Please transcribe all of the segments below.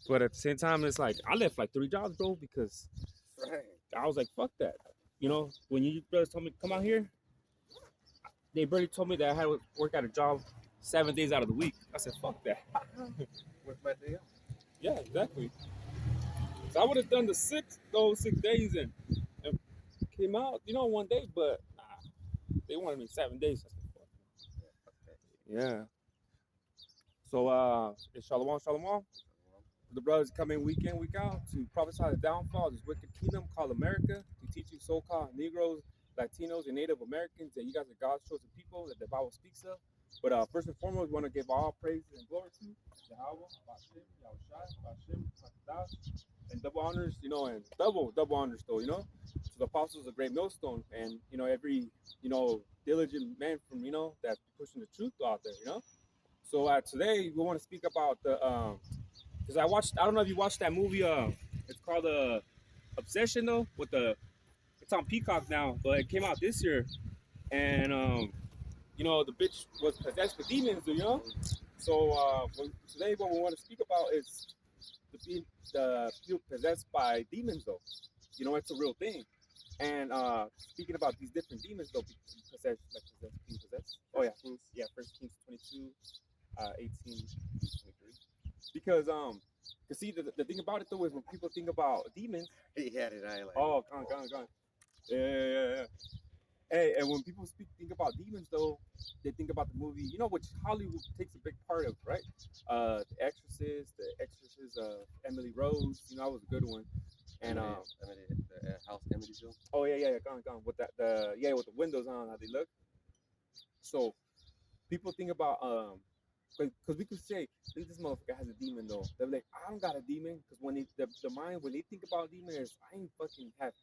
But at the same time, it's like I left like 3 jobs, bro, because Right. I was like, fuck that. You know, when you brothers told me to come out here, they barely told me that I had to work at a job 7 days out of the week. I said, fuck that. With my day off. Yeah, exactly. So I would have done those 6 days and came out, one day, but nah, they wanted me 7 days. I said, fuck. Yeah, fuck that. Yeah. So it's Shalom, Shalom. The brothers come in week out to prophesy the downfall of this wicked kingdom called America, to teach you so-called Negroes, Latinos, and Native Americans that you guys are God's chosen people that the Bible speaks of. But first and foremost, we want to give all praises and glory to Yahweh, Bashim, Yahushai, Bashim, Hakadosh, and double honors, and double honors, though, to the apostles of Great Millstone, and every diligent man from that's pushing the truth out there. So today we want to speak about the because I don't know if you watched that movie. It's called Obsession though. It's on Peacock now, but it came out this year, and the bitch was possessed with demons. So today what we want to speak about is the people possessed by demons though. It's a real thing. And speaking about these different demons though, being possessed. Oh yeah, yeah. First Kings 22, 18, 23. Because see the thing about it though is when people think about demons. He had it highlighted. Oh, gone. Yeah. Hey, and when people think about demons though, they think about the movie, which Hollywood takes a big part of, right? The Exorcist of Emily Rose, that was a good one. And the house Amityville. oh yeah, gone with that with the windows on, how they look. So people think about because we could say this motherfucker has a demon though. They're like, I don't got a demon, because when the mind when they think about demon is I ain't fucking have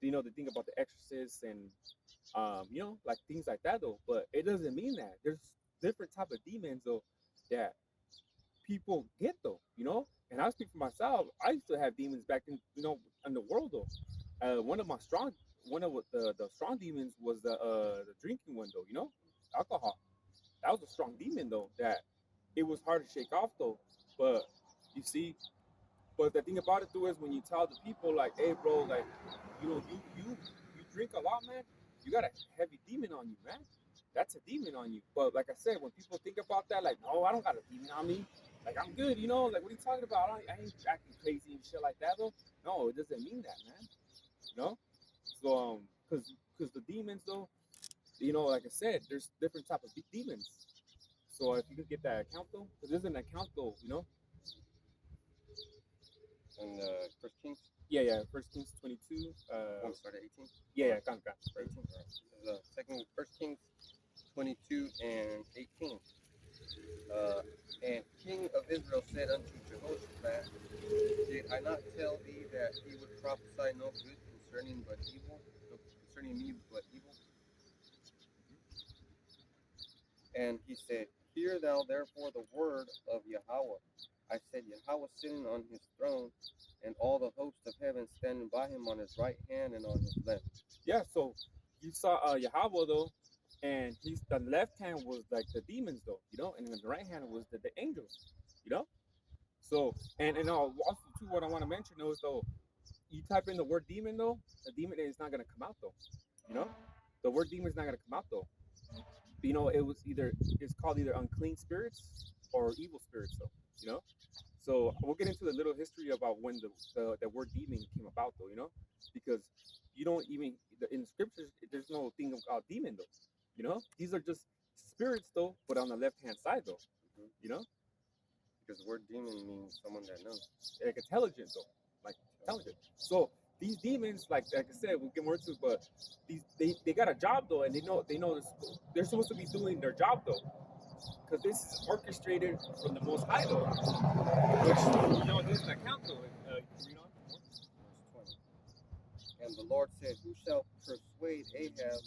they think about the Exorcist and like things like that though. But it doesn't mean that. There's different type of demons though that people get though. And I speak for myself. I used to have demons back in the world though. One of the strong demons was the drinking one though. Alcohol. That was a strong demon though. That it was hard to shake off though. But you see, but the thing about it though is when you tell the people like, hey bro, like you drink a lot, man, you got a heavy demon on you, man. That's a demon on you. But like I said, when people think about that, like, no, I don't got a demon on me. Like I'm good, like what are you talking about? I ain't acting crazy and shit like that though. No, it doesn't mean that, man. You know? So because the demons though, like I said, there's different type of demons. So if you could get that account though, because there's an account though. And First Kings. Yeah. First Kings 22. Want to start at 18? Yeah. Gone. 18. Right. Second First Kings 22 and 18. And King of Israel said unto Jehoshaphat, did I not tell thee that he would prophesy no good concerning me but evil? And he said, hear thou therefore the word of Yahweh. I said, Yahweh sitting on his throne, and all the hosts of heaven standing by him on his right hand and on his left. Yeah, so you saw Yahweh though, and the left hand was like the demons though, and then the right hand was the angels, So and also too, what I want to mention though is though, you type in the word demon though, the demon is not gonna come out though, the word demon is not gonna come out though. It's called either unclean spirits or evil spirits though. So we'll get into the little history about when the word demon came about though, because you don't even in the scriptures there's no thing about demon though. These are just spirits though, but on the left hand side though. Because the word demon means someone that knows. Like intelligent though, like intelligent. So these demons, like I said, we'll get more into it, but they got a job though, and they know this, they're supposed to be doing their job though, because this is orchestrated from the Most High though, which doesn't account though. Verse 20. And the Lord said, who shall persuade Ahab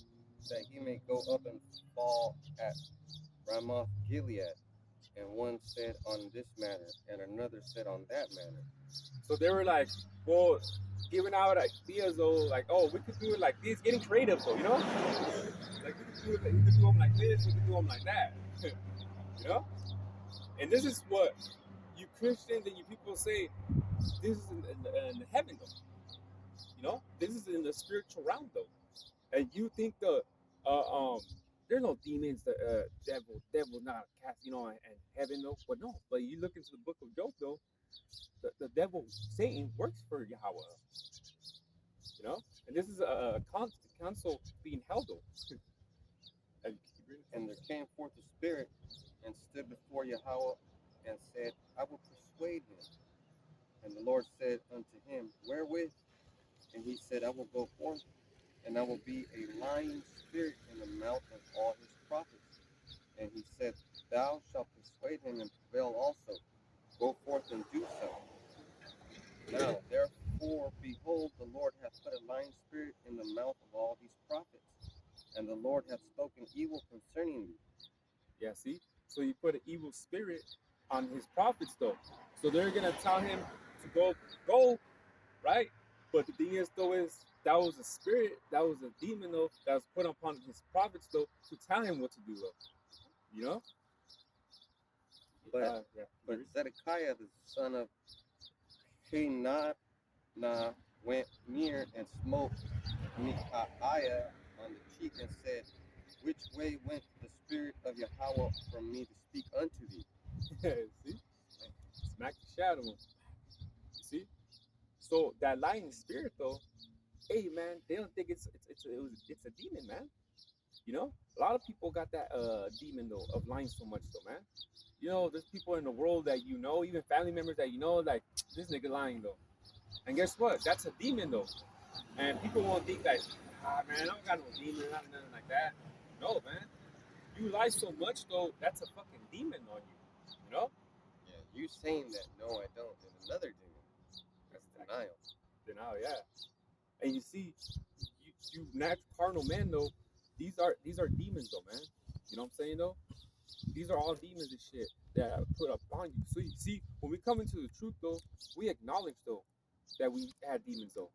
that he may go up and fall at Ramoth Gilead? And one said on this matter, and another said on that matter. So they were like, well, giving out ideas though, like, oh, we could do it like this, getting creative though, like we could do them like this, we could do them like that, And this is what you Christians and you people say this is in heaven though. You know, this is in the spiritual realm though, and you think there's no demons, the devil not cast, you know, and heaven though. But no, but you look into the book of Job though, the devil Satan works for Yahweh, you know, and this is a council being held though. And there came forth a spirit and stood before Yahweh and said, I will persuade him. And the Lord said unto him, Wherewith? And he said, I will go forth, and I will be a lying spirit in the mouth of all his prophets. And he said, Thou shalt persuade him and prevail also. Go forth and do so. Now, therefore, behold, the Lord hath put a lying spirit in the mouth of all these prophets, and the Lord hath spoken evil concerning thee. Yeah, see? So you put an evil spirit on his prophets though. So they're gonna tell him to go, right? But the thing is though is that was a spirit, that was a demon though, that was put upon his prophets though to tell him what to do though. You know? But Zedekiah, the son of Kenana, went near and smote Micaiah on the cheek and said, Which way went the spirit of Yahweh from me to speak unto thee? See? Smack the shadow. See? So that lying spirit though, hey man, they don't think it's a demon, man. You know, a lot of people got that demon though of lying so much though, man. You know, there's people in the world that you know, even family members that you know, like this nigga lying though. And guess what? That's a demon though. And people won't think that, man, I don't got no demon, nothing like that. No, man. You lie so much though, that's a fucking demon on you. You know? Yeah, you saying that, no, I don't, and another demon. That's denial. Denial, yeah. And you see, you natural carnal men though, these are demons though, man. You know what I'm saying though? These are all demons and shit that are put upon you. So you see, when we come into the truth though, we acknowledge though that we had demons though.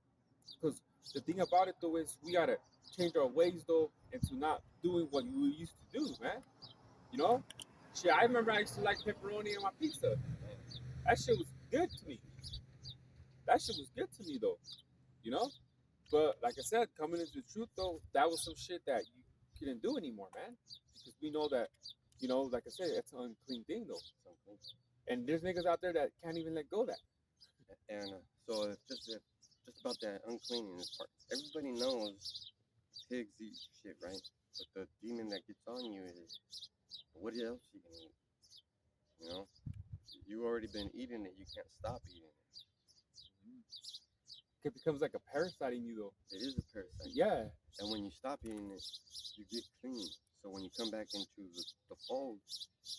Because the thing about it though is we gotta change our ways though into not doing what we used to do, man. You know? Shit, I remember I used to like pepperoni in my pizza. That shit was good to me. That shit was good to me though. You know? But like I said, coming into the truth though, that was some shit that you couldn't do anymore, man. Because we know that, you know, like I said, it's an unclean thing though. And there's niggas out there that can't even let go of that. And so just about that uncleanness part, everybody knows pigs eat shit, right? But the demon that gets on you is, what else you can eat? You know, you already been eating it, you can't stop eating it. It becomes like a parasite in you though. It is a parasite. Yeah. And when you stop eating it, you get clean. So when you come back into the fold,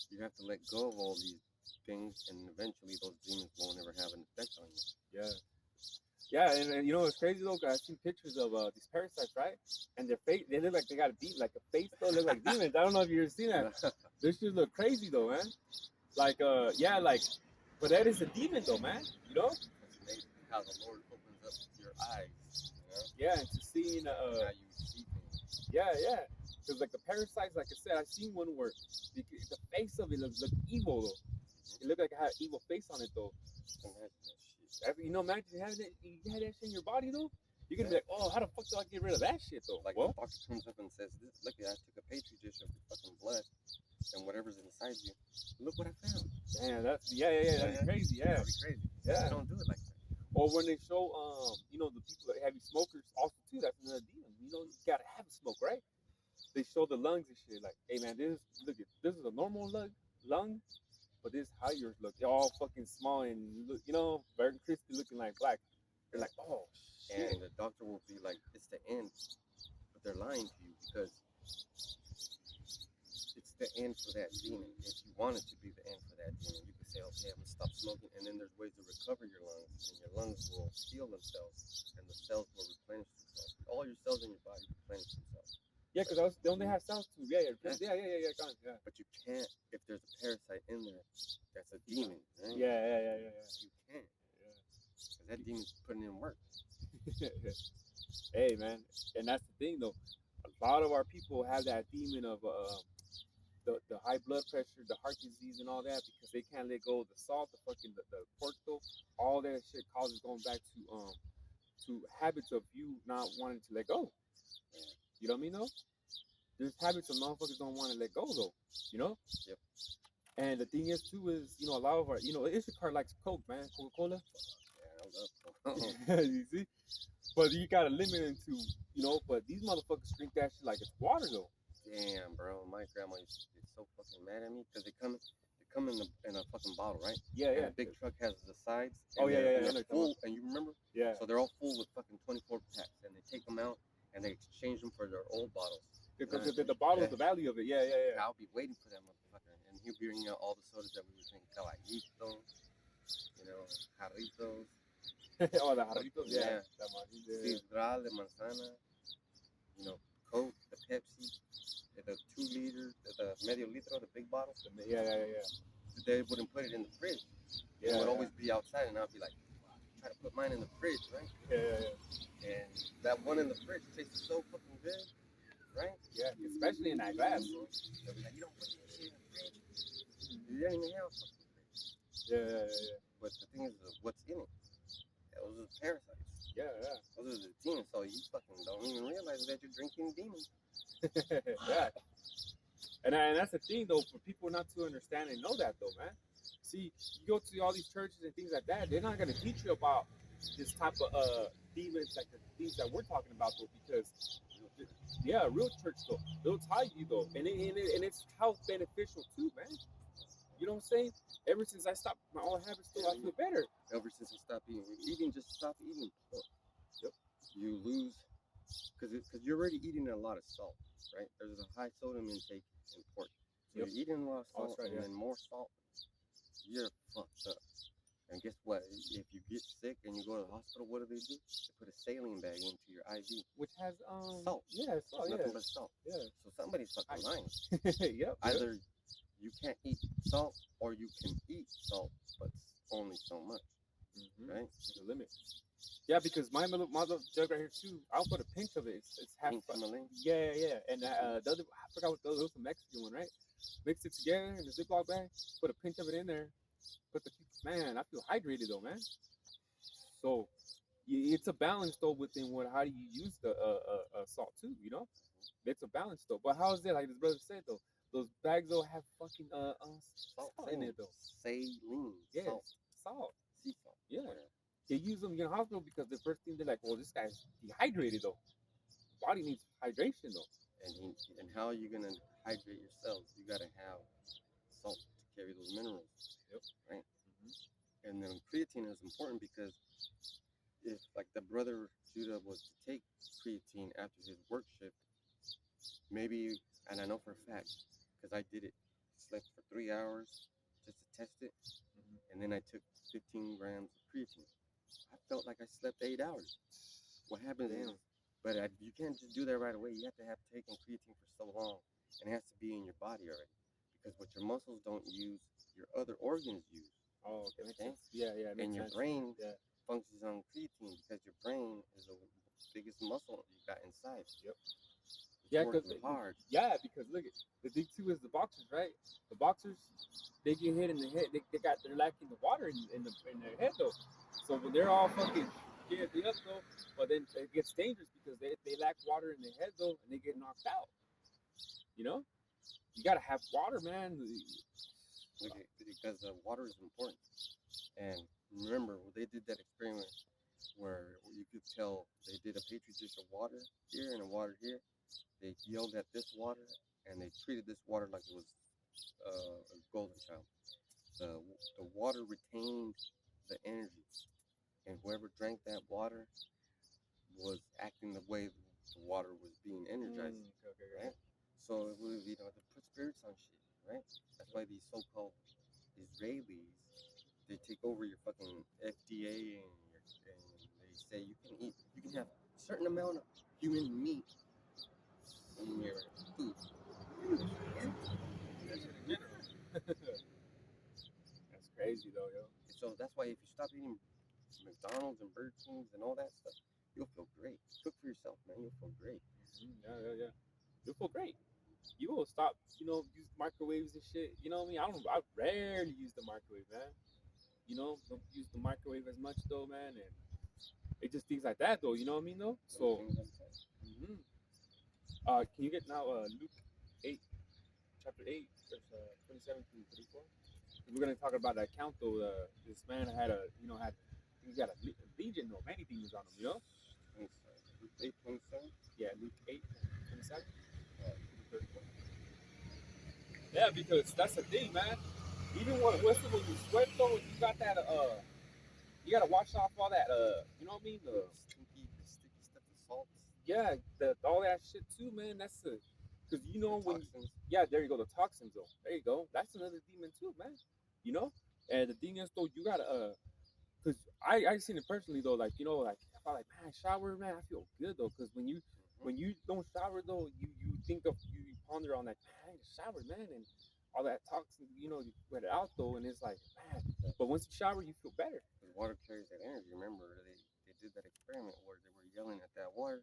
you have to let go of all these things, and eventually those demons won't ever have an effect on you. Yeah. Yeah, and you know what's crazy though? Cause I've seen pictures of these parasites, right? And their face, they look like they got a like a face though, look like demons. I don't know if you've ever seen that. This shit look crazy though, man. Like, yeah, like, but that is a demon though, man. You know? It's amazing how the Lord opens up your eyes. You know? Yeah, and to seeing, how you see things. Yeah. Cause like the parasites, like I said, I seen one where the face of it looked evil though. It looked like it had an evil face on it though. Imagine that shit. You know, imagine you had that shit in your body though. You're gonna be like, oh, how the fuck do I get rid of that shit though? Like, well, the doctor comes up and says, look, I took a petri dish of your fucking blood and whatever's inside you. Look what I found. Damn, that's that'd be crazy. Yeah, That'd be crazy. Yeah. They don't do it like that. Or when they show, you know, the people that heavy smokers also too. That's another demon. You know, you gotta have a smoke, right? They show the lungs and shit. Like, hey man, this is a normal lung, but this is how yours look. They're all fucking small and look, you know, very crispy, looking like black. They're like, oh shit. And the doctor will be like, it's the end, but they're lying to you because it's the end for that demon. If you want it to be the end for that demon, you can say, okay, I'm gonna stop smoking, and then there's ways to recover your lungs, and your lungs will heal themselves, and the cells will replenish themselves. All your cells in your body replenish themselves. Yeah, because they only have cells too. Yeah. But you can't, if there's a parasite in there, that's a demon. Right? Yeah. You can't. Because that demon's putting in work. Hey man, and that's the thing though. A lot of our people have that demon of the high blood pressure, the heart disease, and all that because they can't let go of the salt, the pork though. All that shit causes going back to habits of you not wanting to let go. You know what I mean? Though there's habits of motherfuckers don't want to let go though. You know. Yep. And the thing is too is a lot of our it's a car likes Coke, man, Coca Cola. Yeah, I love Coke. You see, but you gotta limit it to But these motherfuckers drink that shit like it's water though. Damn, bro, my grandma used to get so fucking mad at me because they come in a fucking bottle, right? Yeah, and yeah. a big truck has the sides. Oh yeah, yeah, they're full, and you remember? Yeah. So they're all full with fucking 24 packs, and they take them out and they exchange them for their old bottles. Because the bottle is the value of it. Yeah, yeah, yeah. I'll be waiting for that motherfucker, and he'll be bringing out all the sodas that we were drinking, Caballito, Jarritos. Oh, the Jarritos, yeah. Sidral de manzana, Coke, the Pepsi, the 2 liter, the medio litro, the big bottle. Yeah. They wouldn't put it in the fridge. Yeah, it would always be outside, and I'd be like, try to put mine in the fridge, right? Yeah. And that one in the fridge tasted so fucking good, right? Yeah, especially in that glass. They'll be like, you don't put that shit in the fridge. You don't even have a fucking fridge. Yeah. But the thing is, what's in it? Those are parasites. Yeah. Those are the demons. So you fucking don't even realize that you're drinking demons. Yeah. And that's the thing, though, for people not to understand and know that, though, man. See, you go to all these churches and things like that, they're not going to teach you about this type of demons, like the things that we're talking about, though, because, yeah, real church, though, they'll tell you, though, and it's health beneficial, too, man. You know what I'm saying? Ever since I stopped my old habits, though, I feel better. Ever since I stopped eating, just stop eating pork. Yep. You lose, because you're already eating a lot of salt, right? There's a high sodium intake in pork. So you're eating a lot of salt, and then more salt, you're fucked up. And guess what? If you get sick and you go to the hospital, what do? They put a saline bag into your IV, which has salt. Yeah, salt. Nothing but salt. Yeah. So somebody's fucking lying. Yep. Either you can't eat salt, or you can eat salt, but only so much. Right? There's a limit. Yeah, because my little jug right here too. I'll put a pinch of it. It's half. Yeah. And the other, I forgot what those. It was a Mexican one, right? Mix it together in the Ziploc bag. Put a pinch of it in there. Man, I feel hydrated though, man. So it's a balance though within how do you use the salt too, It's a balance though. But how is it, like this brother said though? Those bags though have fucking salt in it though. Saline. Yes. Salt. Sea salt. Yeah. They use them in the hospital because the first thing they're like, well, this guy's dehydrated though. Body needs hydration though. And how are you gonna hydrate yourself? You gotta have salt to carry those minerals. Yep. Right. And then creatine is important because if like the brother Judah was to take creatine after his work shift, maybe, and I know for a fact because I did it, slept for 3 hours just to test it, and then I took 15 grams of creatine. I felt like I slept 8 hours. What happens is, you can't just do that right away. You have to have taken creatine for so long, and it has to be in your body already, because what your muscles don't use, your other organs use. Oh, okay. Yeah. And your brain functions on creatine because your brain is the biggest muscle you got inside. Yep. It's hard. Yeah, because look, the thing too is the boxers, right? The boxers, they get hit in the head. They're lacking the water in their head though. So when they're all fucking geared up though, but then it gets dangerous because they lack water in their head though, and they get knocked out. You gotta have water, man. Because water is important. And remember, they did that experiment where you could tell they did a petri dish of water here and a water here. They yelled at this water, and they treated this water like it was a golden child. The water retained the energy, and whoever drank that water was acting the way the water was being energized. Right? So it was, to put spirits on shit, right? That's why these so-called Israelis, they take over your fucking FDA and they say you can have a certain amount of human meat in your food. That's crazy though, yo. So that's why if you stop eating McDonald's and Burger Kings and all that stuff, you'll feel great. Cook for yourself, man. You'll feel great. Yeah. You'll feel great. you will stop, use microwaves and shit. You know what I mean? I rarely use the microwave, man. Don't use the microwave as much though, man. And it just things like that though. You know what I mean though? So, hmm can you get now Luke 8, chapter 8, verse 27 to 34? We're gonna talk about that account though. This man had he got a legion though, many demons on him. You know? 8:27. Yeah, Luke 8, 27 to 34. Yeah, because that's the thing, man. Even when you sweat though, you got that you gotta wash off all that you know what I mean? The Sticky stuff, the salts. yeah, all that shit too, man. That's the because when Toxins. yeah, there you go, the toxins though. There you go. That's another demon too, man. You know? And the thing is though, you gotta because I seen it personally though, like like if I like man shower, man, I feel good though, because when you don't shower though, you think of you ponder on like man, I need to shower, man, and all that toxin, you let it out though, and it's like man, but once you shower, you feel better. The water carries that energy. Remember, they did that experiment where they were yelling at that water.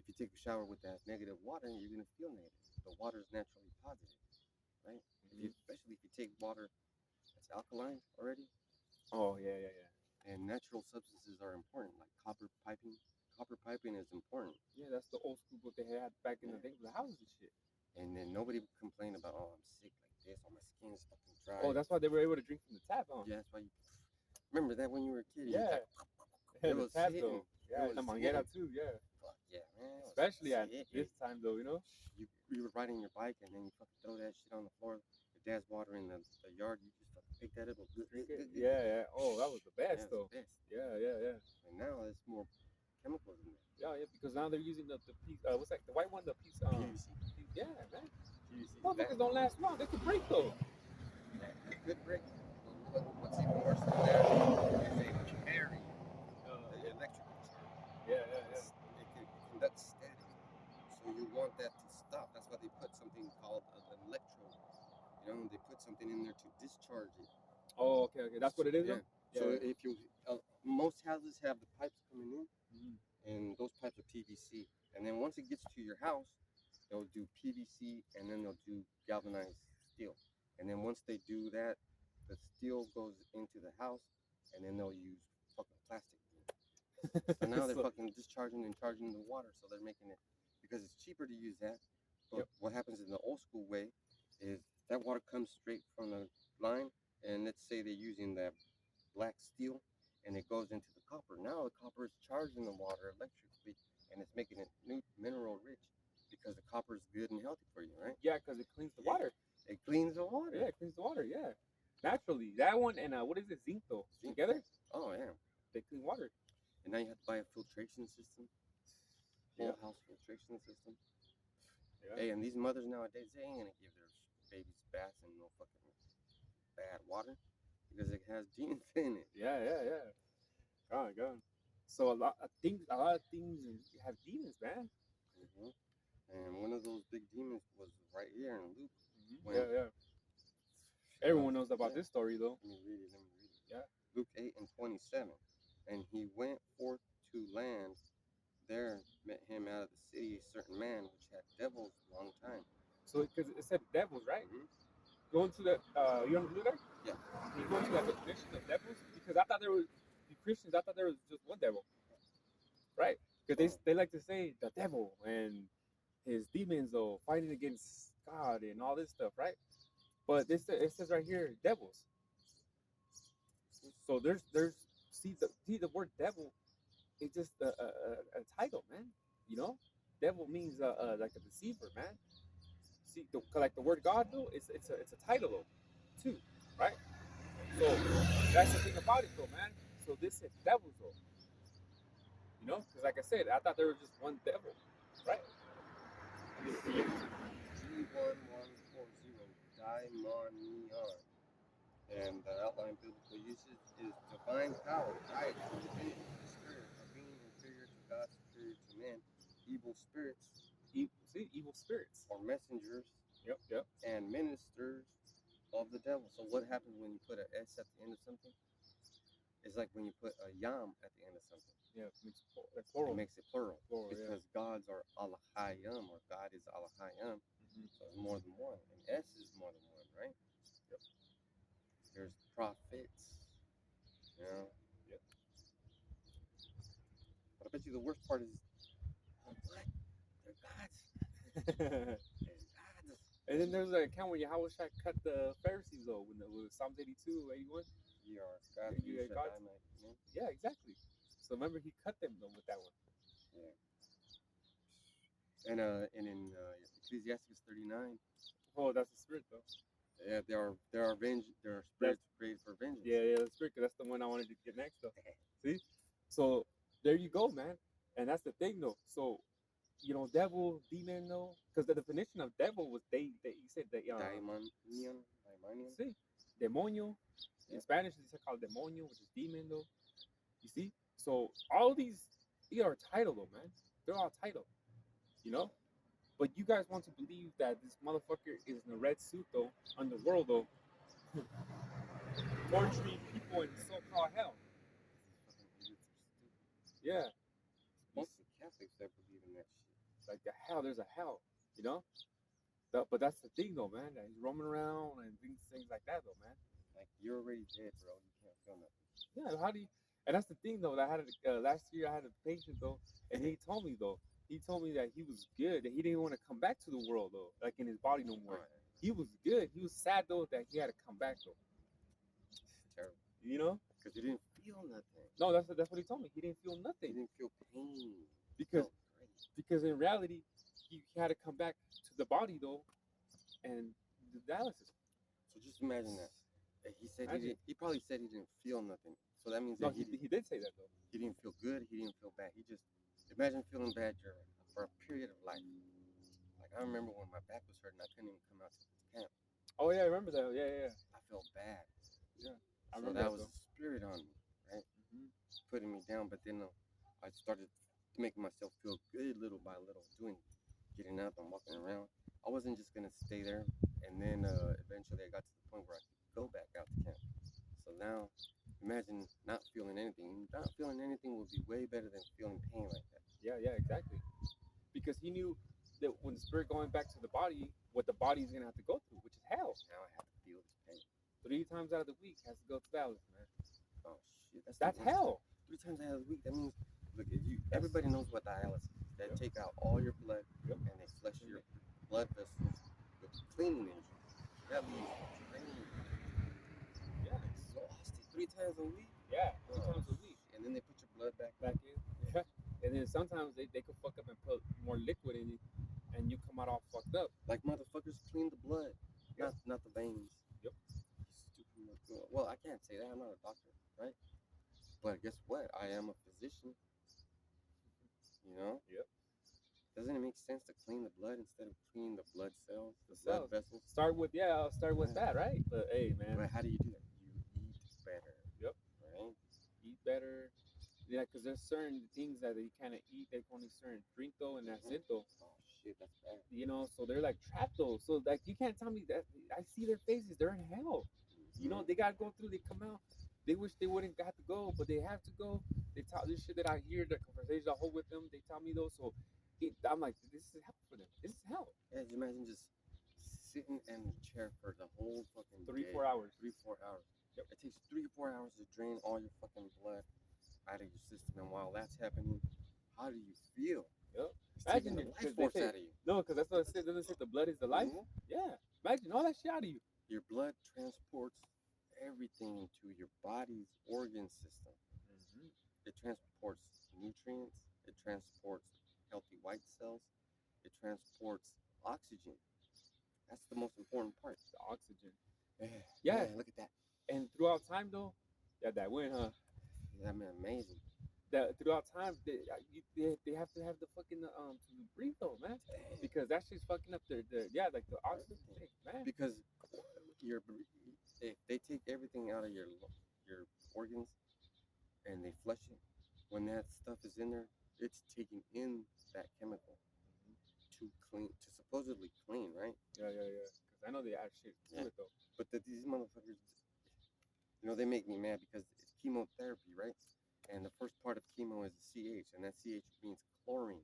If you take a shower with that negative water, you're gonna feel negative. The water is naturally positive, right? Especially if you take water that's alkaline already. Oh yeah. And natural substances are important, like copper piping. Copper piping is important. Yeah, that's the old school what they had back in the day with the houses and shit. And then nobody would complain about, oh, I'm sick like this, or my skin's fucking dry. Oh, that's why they were able to drink from the tap, huh? Yeah, that's why you remember that when you were a kid. Yeah, It the was tap hitting. though. Yeah, It the was manguera hitting. too. Yeah, Fuck yeah, man. especially at hitting. this time though, You were riding your bike and then you fucking throw that shit on the floor. Your dad's watering the yard. You just fucking pick that up. Yeah. Oh, that was the best Yeah, though. it's the best. Yeah. And now there's more chemicals in there. Yeah, because now they're using the piece. What's that? The white one, the piece. PVC. Yeah, man. PVC. Motherfuckers don't last long. They could break though. It could break. What's even worse than that is they carry the electrical charge. Yeah. It can conduct static. So you want that to stop. That's why they put something called an electrode. They put something in there to discharge it. Oh, okay. That's what it is. Yeah. Though? So Yeah. if you, most houses have the pipes coming in, and those pipes are PVC. And then once it gets to your house, they'll do PVC, and then they'll do galvanized steel. And then once they do that, the steel goes into the house, and then they'll use fucking plastic. So now they're fucking discharging and charging the water, so they're making it because it's cheaper to use that. But what happens in the old school way is that water comes straight from the line, and let's say they're using that black steel, and it goes into the copper. Now the copper is charging the water electrically, and it's making it mineral rich because the copper is good and healthy for you, right? Yeah, because it cleans the water. It cleans the water. Yeah, it cleans the water. Yeah, naturally. That one and what is it? Zinc though. Zinc. Together. Oh yeah. They clean water. And now you have to buy a filtration system. Whole house filtration system. Yeah. Hey, and these mothers nowadays, they ain't gonna give their babies baths in no fucking bad water because it has demons in it. Yeah. God. So a lot of things have demons, man. And one of those big demons was right here in Luke. Yeah. Everyone knows about this story though. Let me read it. Yeah. Luke 8:27. And he went forth to land. There met him out of the city a certain man which had devils a long time. So because it said devils, right? Going to the you want to do that? Yeah. You go to that definition of devils because I thought there was the Christians. I thought there was just one devil, right? Because they like to say the devil and his demons though fighting against God and all this stuff, right? But it says right here devils. So there's see the word devil. It's just a title, man. Devil means like a deceiver, man. See, like the word God though, it's a title though, too, right? So that's the thing about it though, man. So this is devils though, because like I said, I thought there was just one devil, right? G1140 daimonion. And the outline biblical usage is divine power, right? Divinity, the spirit, a being inferior to God, superior to man, evil spirits. Evil spirits. Or messengers. Yep. And ministers of the devil. So what happens when you put an S at the end of something? It's like when you put a yam at the end of something. Yeah, it makes it plural. It makes it plural because gods are Alahayam, or God is Alahayam. So it's more than one. And S is more than one, right? Yep. There's prophets. You know? Yep. But I bet you the worst part is what? They're gods. They're gods. And then there's an account where Yahweh Shai cut the Pharisees though, when it was Psalms 82, 81. You are God. You You are should God. die, man. Yeah, exactly. So remember, he cut them though with that one. Yeah. And in Ecclesiastes 39, Oh, that's the spirit though. yeah, there are spirits created for vengeance. Yeah, the spirit. 'Cause that's the one I wanted to get next though. See, so there you go, man. And that's the thing though. So devil, demon though, because the definition of devil was they you said that Daimonion. see, demonio. Yeah. In Spanish, it's called demonio, which is demon though. You see, so all these are title though, man. They're all title, you know. But you guys want to believe that this motherfucker is in a red suit though, underworld though, torturing people in so-called hell. These fucking idiots are stupid. Yeah, Mostly Catholics that believe in that shit. like the hell. There's a hell, you know. But that's the thing though, man. That he's roaming around and things like that though, man. Like you're already dead, bro. You can't feel nothing. Yeah, how do you? And that's the thing though. That I had last year. I had a patient though, and he told me though. He told me that he was good. That he didn't want to come back to the world though, like in his body no more. Alright. He was good. He was sad though that he had to come back though. Terrible. You know? Because you didn't feel nothing. No, that's what he told me. He didn't feel You nothing didn't feel pain. because in reality he had to come back to the body though, and the dialysis. So just imagine that. He said he didn't. He probably said he didn't feel nothing. So that means No, that he did say that though. he didn't feel good. He didn't feel bad. He just imagine feeling bad for a period of life. Like I remember when my back was hurting, I couldn't even come out to this camp. Oh yeah, I remember that. Yeah. I felt bad. Yeah, I So remember that was though. a spirit on me, right? Mhm. Putting me down. But then I started making myself feel good little by little, getting up and walking around. I wasn't just gonna stay there, and then eventually I got to the point where I could go back out to camp. So now, imagine not feeling anything. Not feeling anything would be way better than feeling pain like that. Yeah, exactly. Because he knew that when the spirit going back to the body, what the body's gonna have to go through, which is hell. Now I have to feel this pain. 3 times out of the week has to go to dialysis, man. Oh shit, That's the worst hell. time. 3 times out of the week. That means, look, if everybody knows what dialysis is. They Yep. take out all your blood Yep. and they flush your blood vessels with cleaning agent. That means draining. Yeah. Exhausted 3 times a week. Yeah, 3 times a week. And then they put your blood back in. Yeah. And then sometimes they could fuck up and put more liquid in it, and you come out all fucked up. Like motherfuckers clean the blood, Yep. not the veins. Yep. Stupid. Well, I can't say that. I'm not a doctor, right? But guess what? I am a physician. You know? Yep. Doesn't it make sense to clean the blood instead of clean the blood cells, the Cells. blood vessels? I'll start with that, right? But hey, man. But how do you do that? You eat better. Yep. Right? Eat better. Yeah, because there's certain things that they can't eat. They can only certain drink though, and that's it though. Oh shit, that's bad. You know, so they're like trapped though. So like you can't tell me that. I see their faces. They're in hell. You know, they gotta go through. They come out. They wish they wouldn't have to go, but they have to go. They talk this shit that I hear, the conversations I hold with them. They tell me though. So I'm like, this is hell for them. This is hell. Yeah, imagine just sitting in the chair for the whole fucking 3-4 hours. 3-4 hours. Yep. It takes 3 or 4 hours to drain all your fucking blood out of your system, and while that's happening, how do you feel? Yep. It's taking the life force out of you. No, because that's what it said. Doesn't it say the blood is the life? Mhm. Yeah. Imagine all that shit out of you. Your blood transports everything into your body's organ system. Mm-hmm. It transports nutrients. It transports healthy white cells. It transports oxygen. That's the most important part. The oxygen. Yeah, look at that. And throughout time though, yeah, that win, huh? Yeah, man, amazing. That throughout time, they have to have the fucking to breathe though, man, because that shit's fucking up their like the oxygen thing, man. Because if they take everything out of your organs and they flush it, when that stuff is in there, it's taking in that chemical to supposedly clean, right? Yeah. Because I know they add shit to it though. But these motherfuckers, they make me mad because it's chemotherapy, right? And the first part of chemo is the CH, and that CH means chlorine.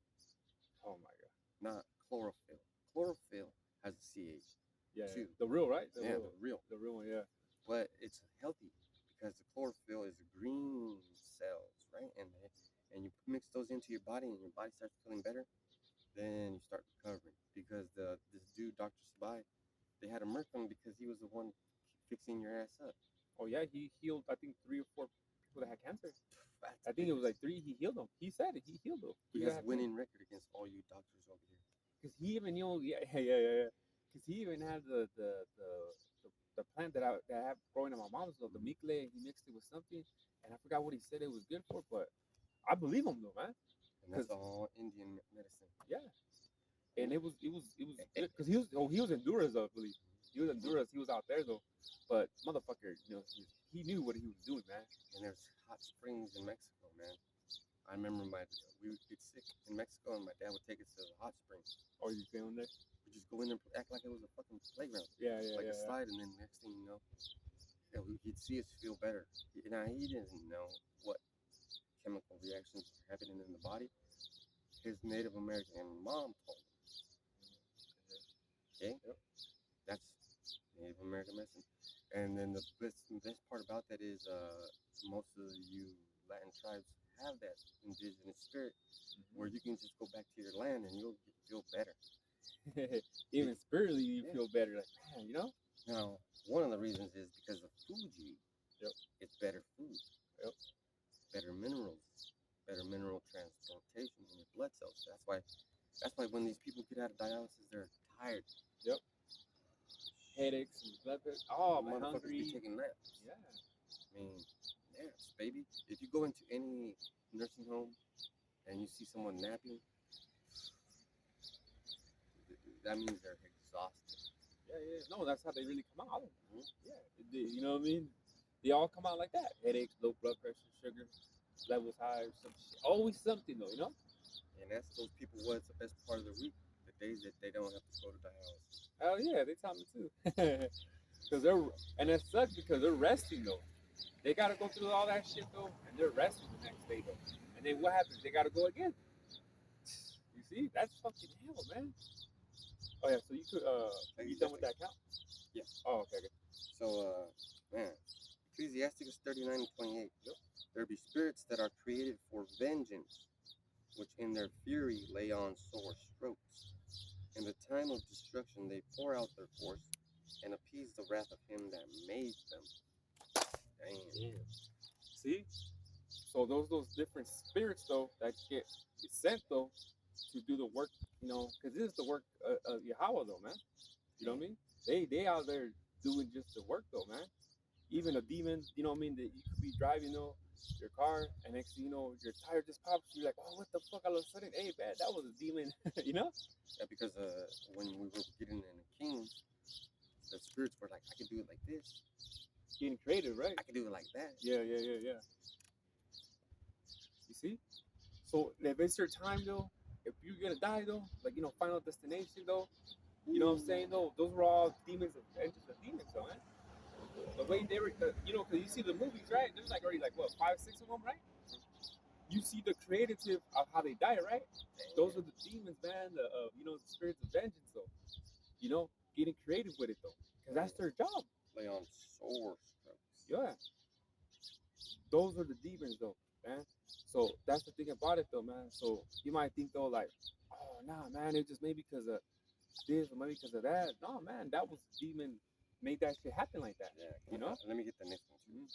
Oh my god. Not chlorophyll. Chlorophyll real, right? Yeah, the real. The real one, yeah. But it's healthy because the chlorophyll is green cells, right? And you mix those into your body, and your body starts feeling better. Then you start recovering because this dude, Dr. Sabai, they had a merc on him because he was the one fixing your ass up. Oh yeah, he healed. I think 3 or 4 people that had cancer. That's I think it was like 3. He healed them. He said it. He healed them. He has a winning record against all you doctors over here. Because he even yeah. Because he even had the plant that I have growing in my mom's though, the mikle. He mixed it with something, and I forgot what he said it was good for, but I believe him though, man. And that's all Indian medicine. Yeah, and it was good because he was Honduras though, I believe. He was Honduras. He was out there though, but motherfucker, he knew what he was doing, man. And there's hot springs in Mexico, man. I remember we would get sick in Mexico, and my dad would take us to the hot springs. Oh, you feeling there? We just go in there and act like it was a fucking playground. Yeah, like a slide, and then next thing you know, he'd see us feel better. Now he didn't know what chemical reactions were happening in the body. His Native American mom told him. Okay, that's Native American medicine. And then the best part about that is most of you Latin tribes have that indigenous spirit where you can just go back to your land and you'll feel better. Even spiritually, you feel better. Like, man, Now, one of the reasons is because of food you eat. It's better food. Better minerals. Better mineral transportation in your blood cells. That's why when these people get out of dialysis, they're tired. Headaches and blood pressure. Oh, man, motherfuckers hungry. be taking naps. Yeah. I mean, naps, baby. If you go into any nursing home and you see someone napping, that means they're exhausted. Yeah. No, that's how they really come out. Yeah. You know what I mean? They all come out like that. Headaches, low blood pressure, sugar levels high, some shit. Always something though, And that's those people what's the best part of the week, the days that they don't have to go to dialysis. Oh yeah, they tell me too. And it sucks because they're resting though. They gotta go through all that shit though, and they're resting the next day though. And then what happens? They gotta go again. You see, that's fucking hell, man. Oh yeah, so you could you done with that count? Yeah. Oh okay. So man, Ecclesiasticus 39:28. There be spirits that are created for vengeance, which in their fury lay on sore strokes. In the time of destruction they pour out their force and appease the wrath of him that made them. Damn. See? So those different spirits though that get sent though to do the work, because this is the work of Yahweh though, man. You know what I mean? They out there doing just the work though, man. Even a demon, you know what I mean, that you could be driving though your car, and next thing you know, your tire just pops. You're like, oh, what the fuck? All of a sudden, hey, man, that was a demon, Yeah, because when we were getting in the Kings, the spirits were like, I can do it like this. Getting creative, right? I can do it like that. Yeah. You see? So if it's your time though, if you're gonna die though, like final destination though, you know what I'm saying though, those were all demons and just the demons though, man. The way they were, because you see the movies, right? There's like already like what 5, 6 of them, right? You see the creative of how they die, right? Those are the demons, man. The spirits of vengeance, though. Getting creative with it, though, because that's their job. Lay on sore strokes. Yeah. Those are the demons, though, man. So that's the thing about it, though, man. So you might think, though, like, oh, nah, man, it just maybe because of this or maybe because of that. No, man, that was demon made that shit happen like that. Yeah. Let me get the next one too.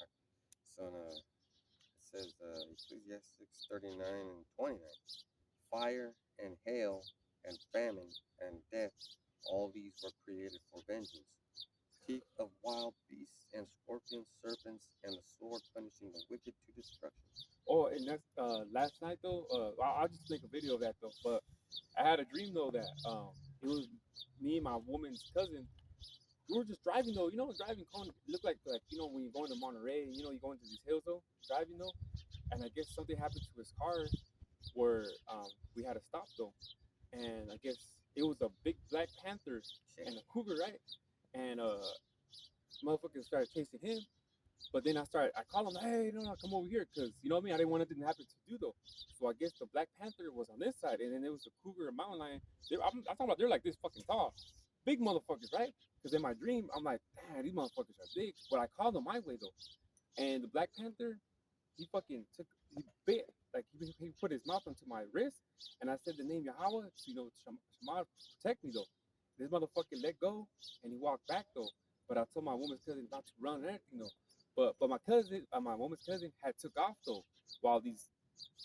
So it says Ecclesiastes 39:29. Fire and hail and famine and death, all these were created for vengeance. Teeth of wild beasts and scorpions, serpents, and the sword punishing the wicked to destruction. Oh, and that's last night though. I'll just make a video of that though. But I had a dream though that it was me and my woman's cousin. We were just driving though, driving. It looked like when you're going to Monterey, you go into these hills though, driving though. And I guess something happened to his car where we had to stop though. And I guess it was a big black panther and a cougar, right? And motherfuckers started chasing him. But then I called him, hey, no, come over here, because you know what I mean? I didn't want anything to happen to you though. So I guess the black panther was on this side, and then there was the cougar and mountain lion. I'm talking about they're like this fucking tall. big motherfuckers, right? Because in my dream, I'm like, damn, these motherfuckers are big. But I called them my way though. And the Black Panther, he bit, like he put his mouth onto my wrist, and I said the name Yahweh, so, Shema, protect me though. This motherfucker let go, and he walked back though. But I told my woman's cousin not to run and everything though. But my woman's cousin had took off though, while these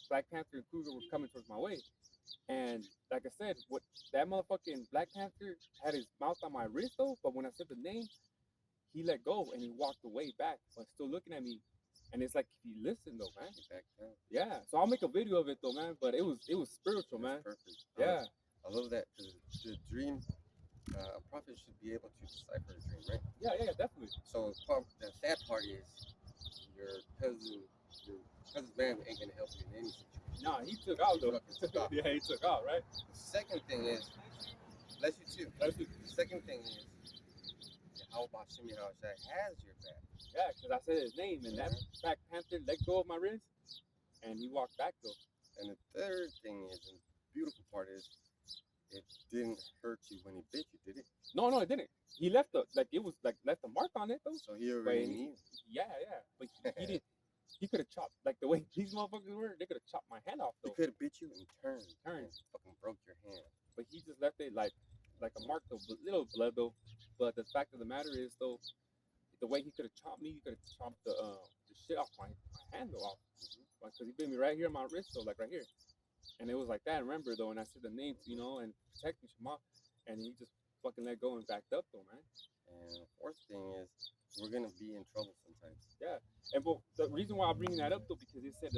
Black Panther and Cougar were coming towards my way. And like I said, what that motherfucking Black Panther had his mouth on my wrist though. But when I said the name, he let go and he walked away back, but still looking at me. And it's like if he listened though, man. Back down. Yeah. So I'll make a video of it though, man. But it was spiritual, man. Perfect. Yeah. I love that because the dream, a prophet should be able to decipher a dream, right? Yeah, definitely. So the sad part is your cousin's man ain't gonna help you in any situation. Nah, he took out though. Yeah, he took out, right? The second thing is, bless you too. Bless you. The second thing is, how about Shimmy Hawashai has your back? Yeah, because I said his name, and that Black Panther let go of my wrist, and he walked back though. And the third thing is, and the beautiful part is, it didn't hurt you when he bit you, did it? No, it didn't. He left left a mark on it though. So he already knew. Yeah, but he didn't. He could have chopped, like the way these motherfuckers were. They could have chopped my hand off though. He could have bit you and turned, and fucking broke your hand. But he just left it like a mark though, little blood though. But the fact of the matter is though, the way he could have chopped me, he could have chopped the shit off my hand though, off. Because he bit me right here on my wrist though, like right here. And it was like that. Remember though, and I said the name, and protect me, Shema, and he just fucking let go and backed up though, man. And the fourth thing is, we're gonna be in trouble sometimes. Yeah, and but the reason why I'm bringing that up though, because it said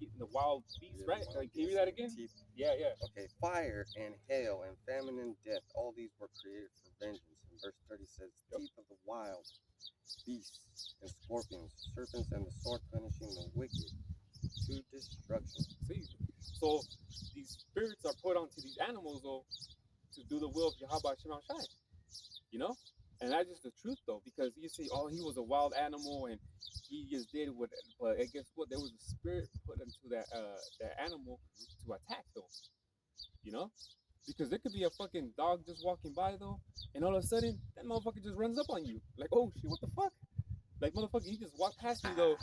getting the wild beast, right? Can you read that again? Teeth. Yeah. Okay, fire and hail and famine and death, all these were created for vengeance. And verse 30 says, teeth of the wild beasts and scorpions, serpents, and the sword punishing the wicked to destruction. See, so these spirits are put onto these animals though to do the will of Yahweh Shema Shai, and that's just the truth though, because you see, oh, he was a wild animal and he just did what, but guess what? There was a spirit put into that animal to attack though, because there could be a fucking dog just walking by though, and all of a sudden that motherfucker just runs up on you, like, oh shit, what the fuck? Like, motherfucker, he just walked past me though.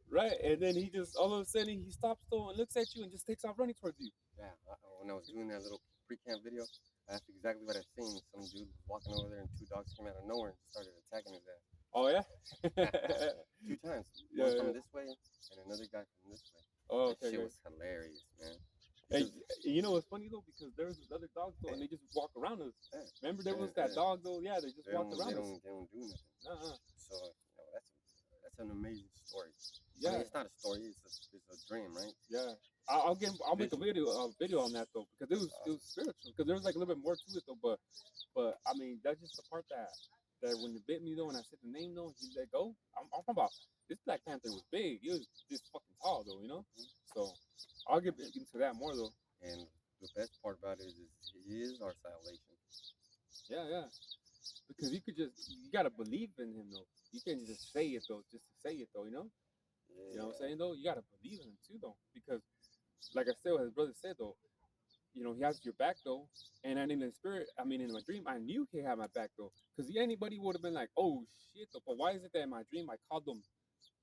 Right, and then he just all of a sudden he stops though and looks at you and just takes off running towards you. Yeah, when I was doing that little pre-camp video, that's exactly what I seen. Some dude was walking over there and two dogs came out of nowhere and started attacking his ass. Oh yeah, 2 times. Yeah, One from this way and another guy from this way. Oh, okay. That shit was hilarious, man. Hey, you know what's funny though? Because there was this other dogs though, and they just walk around us. Remember there was that dog though? Yeah, they just walked around us. They don't do nothing. So that's an amazing story. Yeah, I mean, it's not a story. It's a dream, right? Yeah. I'll make a video on that though, because it was spiritual. Because there was like a little bit more to it though, but I mean that's just the part that when it bit me though, and I said the name though, he let go. I'm talking about this Black Panther was big. He was this fucking tall though, So I'll get into that more though. And the best part about it is he is our salvation. Yeah. Because you gotta believe in him though. You can't just say it though, just to say it though, Yeah. You know what I'm saying though? You gotta believe in him too though, because like I said, what his brother said though, he has your back though. And in the spirit, in my dream, I knew he had my back though, because anybody would have been like, oh shit though. But why is it that in my dream I called them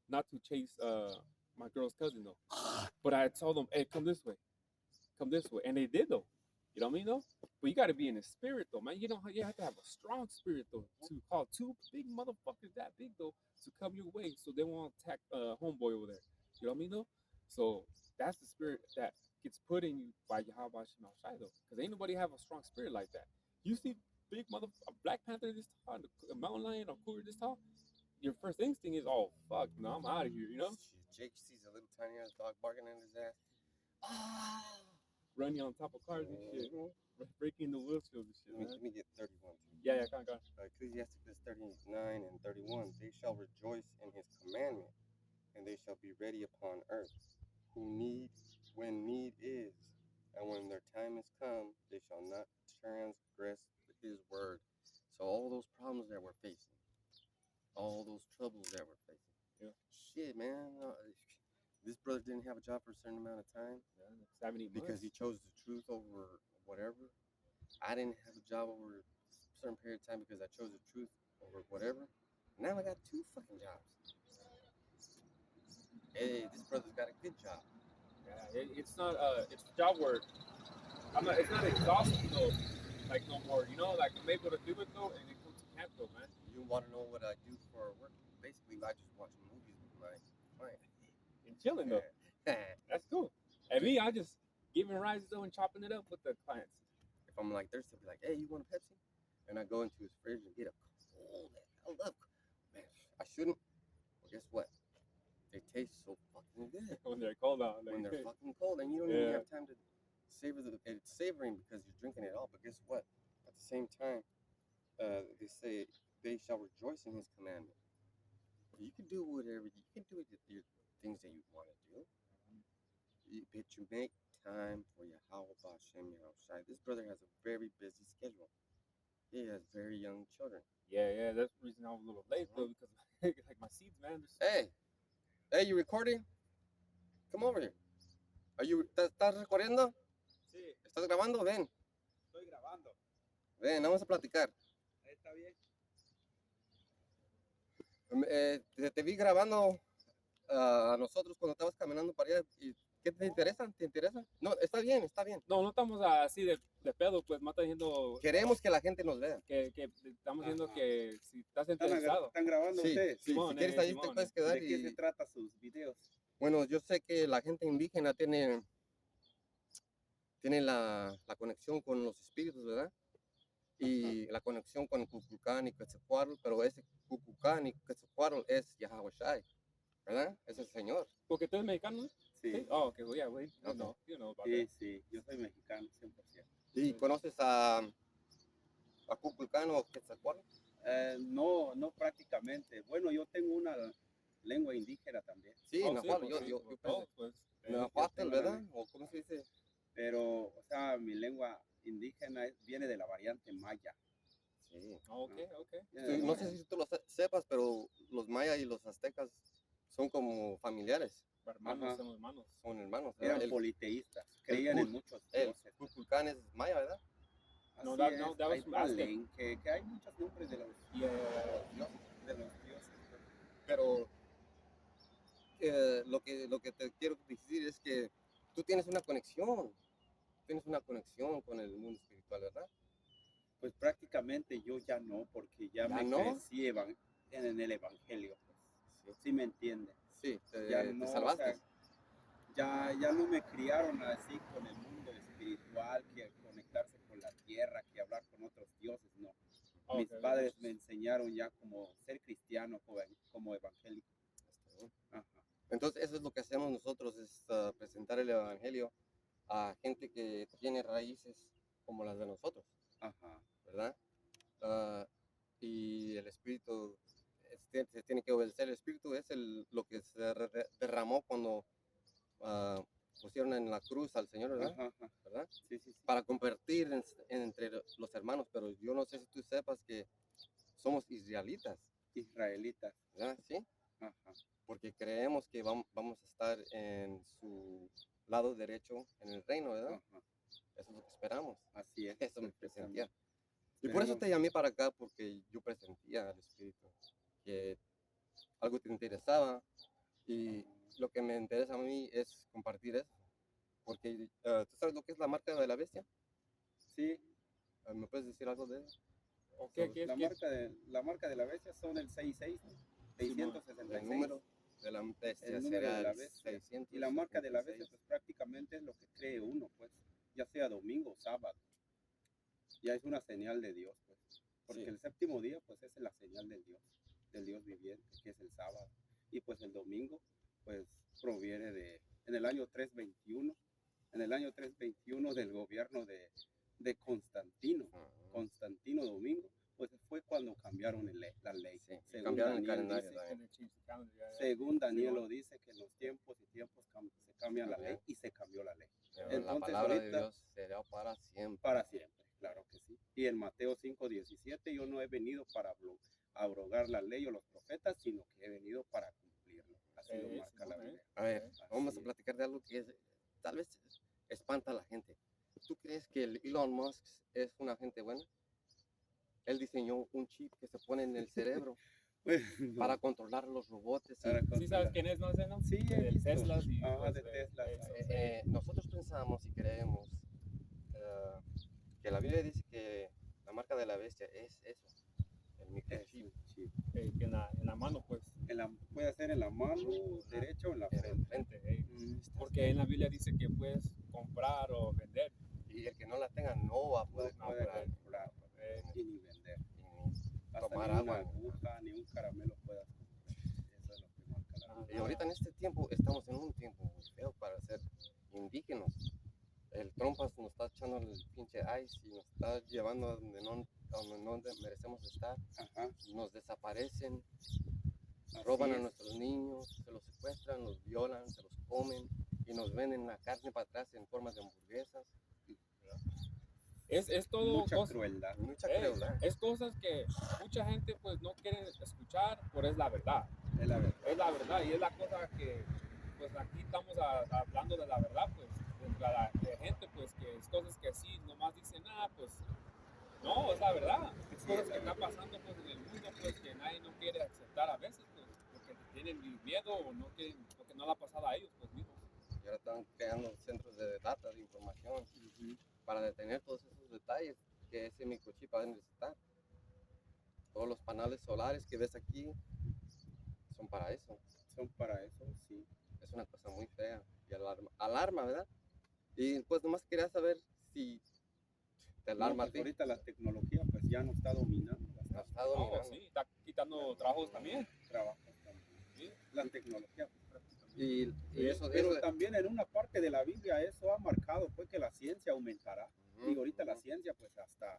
not to chase my girl's cousin though, but I told them, hey, come this way, and they did though. You know what I mean though? But you got to be in the spirit though, man. You have to have a strong spirit though to call 2 big motherfuckers that big though to come your way, so they won't attack homeboy over there. You know what I mean though? So that's the spirit that gets put in you by Yahweh Shema Shai though, because ain't nobody have a strong spirit like that. You see big Black Panther this tall, a mountain lion or cougar this tall, your first instinct is, oh fuck, no, I'm out of here. Jake sees a little tiny ass dog barking at his ass. Running on top of cars and shit, breaking the windshield and shit. Let me get 31. Yeah, go on. Ecclesiastes 39 and 31. They shall rejoice in his commandment, and they shall be ready upon earth. When need is, and when their time is come, they shall not transgress his word. So all those problems that we're facing, all those troubles that we're facing. Yeah. Shit, man. This brother didn't have a job for a certain amount of time. 70 months. Because he chose the truth over whatever. I didn't have a job over certain period of time because I chose the truth over whatever. Now I got 2 fucking jobs. Hey, this brother's got a good job. Yeah, it's not it's a job where it's not exhausting though, like no more. You know, like I'm able to do it though, and it comes to camp though, man. You want to know what I do for work? Basically, I just watch movies with my client. And chilling though, that's cool. And me, I just giving rides though and chopping it up with the clients. If I'm like thirsty, I'll be like, hey, you want a Pepsi? And I go into his fridge and get a cold. I love, man, I shouldn't. Well, guess what? They taste so fucking good When they're cold out, like, when they're fucking cold, and you don't even have time to savor it's savoring because you're drinking it all. But guess what? At the same time, they say they shall rejoice in His commandment. You can do whatever you can do your things that you want to do. But you make time for Yahweh Bashem Yahushai. This brother has a very busy schedule. He has very young children. Yeah, that's the reason I was a little late though, because like my seeds, man. Hey, you recording? Come over here. ¿Estás recordando? Sí. ¿Estás grabando? Ven. Estoy grabando. Ven, vamos a platicar. Está bien. Te vi grabando a nosotros cuando estabas caminando para allá. ¿Y qué te interesa? ¿Te interesa? No, está bien, está bien. No estamos así de pedo, pues más está diciendo. Queremos que la gente nos vea. Que estamos diciendo que si estás interesado. ¿Están grabando Sí, ustedes? sí, Simón, si quieres ahí te Simón. puedes quedar. ¿De qué se trata sus videos? Bueno, yo sé que la gente indígena tiene la conexión con los espíritus, ¿verdad? Y la conexión con Cuculcán y Quetzalcóatl, pero ese Cuculcán y Quetzalcóatl es Yahweh Shai, ¿verdad? Es el Señor. Porque tú eres mexicano. Sí. Oh, okay, well, yeah, wait. Okay. No, you know about Sí, that. sí, yo soy mexicano 100%. ¿Y conoces a Cuculcán o Quetzalcóatl? No prácticamente. Bueno, yo tengo una lengua indígena también. Sí, Oh, Nahuatl, sí, yo pues, pensé. pues, Nahuatl, tengo ¿verdad? una- ¿O cómo se dice? Pero, o sea, mi lengua indígena viene de la variante maya. Sí. okay. Viene de la No sé variante- si tú lo sepas, pero los mayas y los aztecas son como familiares, Hermanos, Ajá. somos hermanos. son hermanos. Eran El politeístas, creían en muchos dioses. Cuculcán es maya, ¿verdad? No, Así that es, was hay from Aztec. Palenque, que hay muchos nombres de los dioses. Pero lo que te quiero decir es que tú tienes una conexión con el mundo espiritual, ¿verdad? Pues prácticamente yo ya no, porque ya ¿Ya me no? crecí en el evangelio. Pues. Sí me entiende. Sí, Ya te no, salvaste. o sea, ya no me criaron así con el mundo espiritual, que conectarse con la tierra, que hablar con otros dioses, no. Mis Okay, padres me enseñaron ya como ser cristiano, como evangélico. Ajá. Entonces eso es lo que hacemos nosotros, es presentar el evangelio a gente que tiene raíces como las de nosotros, Ajá. ¿verdad? Y el espíritu se tiene que obedecer. El espíritu es lo que se derramó cuando pusieron en la cruz al Señor, ¿verdad? Ajá. ¿Verdad? Sí. Para compartir entre los hermanos, pero yo no sé si tú sepas que somos israelitas, Israelitas. ¿verdad? Sí, Ajá. porque creemos que vamos a estar en su lado derecho en el reino, ¿verdad? Ajá. Eso es lo que esperamos. Así es. Eso me perfectamente. presentía. Y por eso te llamé para acá, porque yo presentía al Espíritu que algo te interesaba, y lo que me interesa a mí es compartir eso. Porque tú sabes lo que es la marca de la bestia. Sí. ¿Me puedes decir algo de eso? Okay, ¿qué es? La marca de la bestia son el 66, ¿no? 666. El número de la bestia El número será de la el bestia. 666. Y la marca de la bestia, pues prácticamente es lo que cree uno, pues, ya sea domingo o sábado. Ya es una señal de Dios, pues. Porque Sí. el séptimo día, pues, es la señal del Dios viviente, que es el sábado. Y pues el domingo, pues, proviene en el año 321 del gobierno de Constantino. Constantino Domingo, pues fue cuando cambiaron la ley. Sí, Según cambiaron el Daniel calendario dice, también. según Daniel Simón. lo dice, que en los tiempos se cambia la ley, y se cambió la ley. Pero Entonces, la palabra de ahorita- Dios será para siempre. Para siempre, claro que sí. Y en Mateo 5:17, yo no he venido para abrogar la ley o los profetas, sino que he venido para cumplirlo. Así lo marca la Biblia. A ver, vamos Así a es. platicar de algo que tal vez espanta a la gente. ¿Tú crees que el Elon Musk es una gente buena? Él diseñó un chip que se pone en el cerebro No, para controlar los robots. para ¿Sí sabes controlar. quién es, no sé, no? Sí, he Del visto. Tesla y Ajá, pues, de Tesla. Nosotros pensamos y creemos eh, que la Biblia dice que la marca de la bestia es eso, el Es microchip un chip. que en la mano, pues, Puede ser en la mano derecha o en la en la frente. frente. porque en la Biblia dice que puedes comprar o vender. Y el que no la tenga no va a No poder puede comprar comprar y ni vender. ni Hasta tomar ni una agua. aguja ni un caramelo puedas comprar. Eso es lo que marca la Nada, Y ahorita en este tiempo estamos en un tiempo muy feo para ser indígenas. El trompas nos está echando el pinche ice y nos está llevando a donde no merecemos estar. Ajá. Nos desaparecen, Así roban a es. nuestros niños, se los secuestran, los violan, se los comen y nos venden la carne para atrás en forma de hamburguesas. es todo Mucha cosa, crueldad. Mucha crueldad. es cosas que mucha gente pues no quiere escuchar, pero es la verdad. Es la verdad. Es la verdad y es la cosa que pues aquí estamos hablando de la verdad, pues de gente pues que es cosas que sí nomás dicen nada, pues no, es la verdad. Es Sí, cosas es que la están verdad. pasando pues en el mundo pues que nadie no quiere aceptar a veces pues porque tienen miedo o no quieren, porque no le ha pasado a ellos pues mismos. Y ahora están creando centros de data, de información, Ujú. para detener todos esos detalles que ese microchip va a necesitar. Todos los paneles solares que ves aquí son para eso. Son para eso, sí. Es una cosa muy fea y alarma, ¿verdad? Y pues nomás quería saber si te No, alarma a pues ti. ahorita la tecnología pues ya no está dominando, la Nos está está No, dominando. sí, está quitando trabajos también. trabajos también. ¿Sí? La tecnología pues, prácticamente. Y eso, Pero también en una parte de la Biblia eso ha marcado pues que la ciencia aumentará. Y ahorita la ciencia pues hasta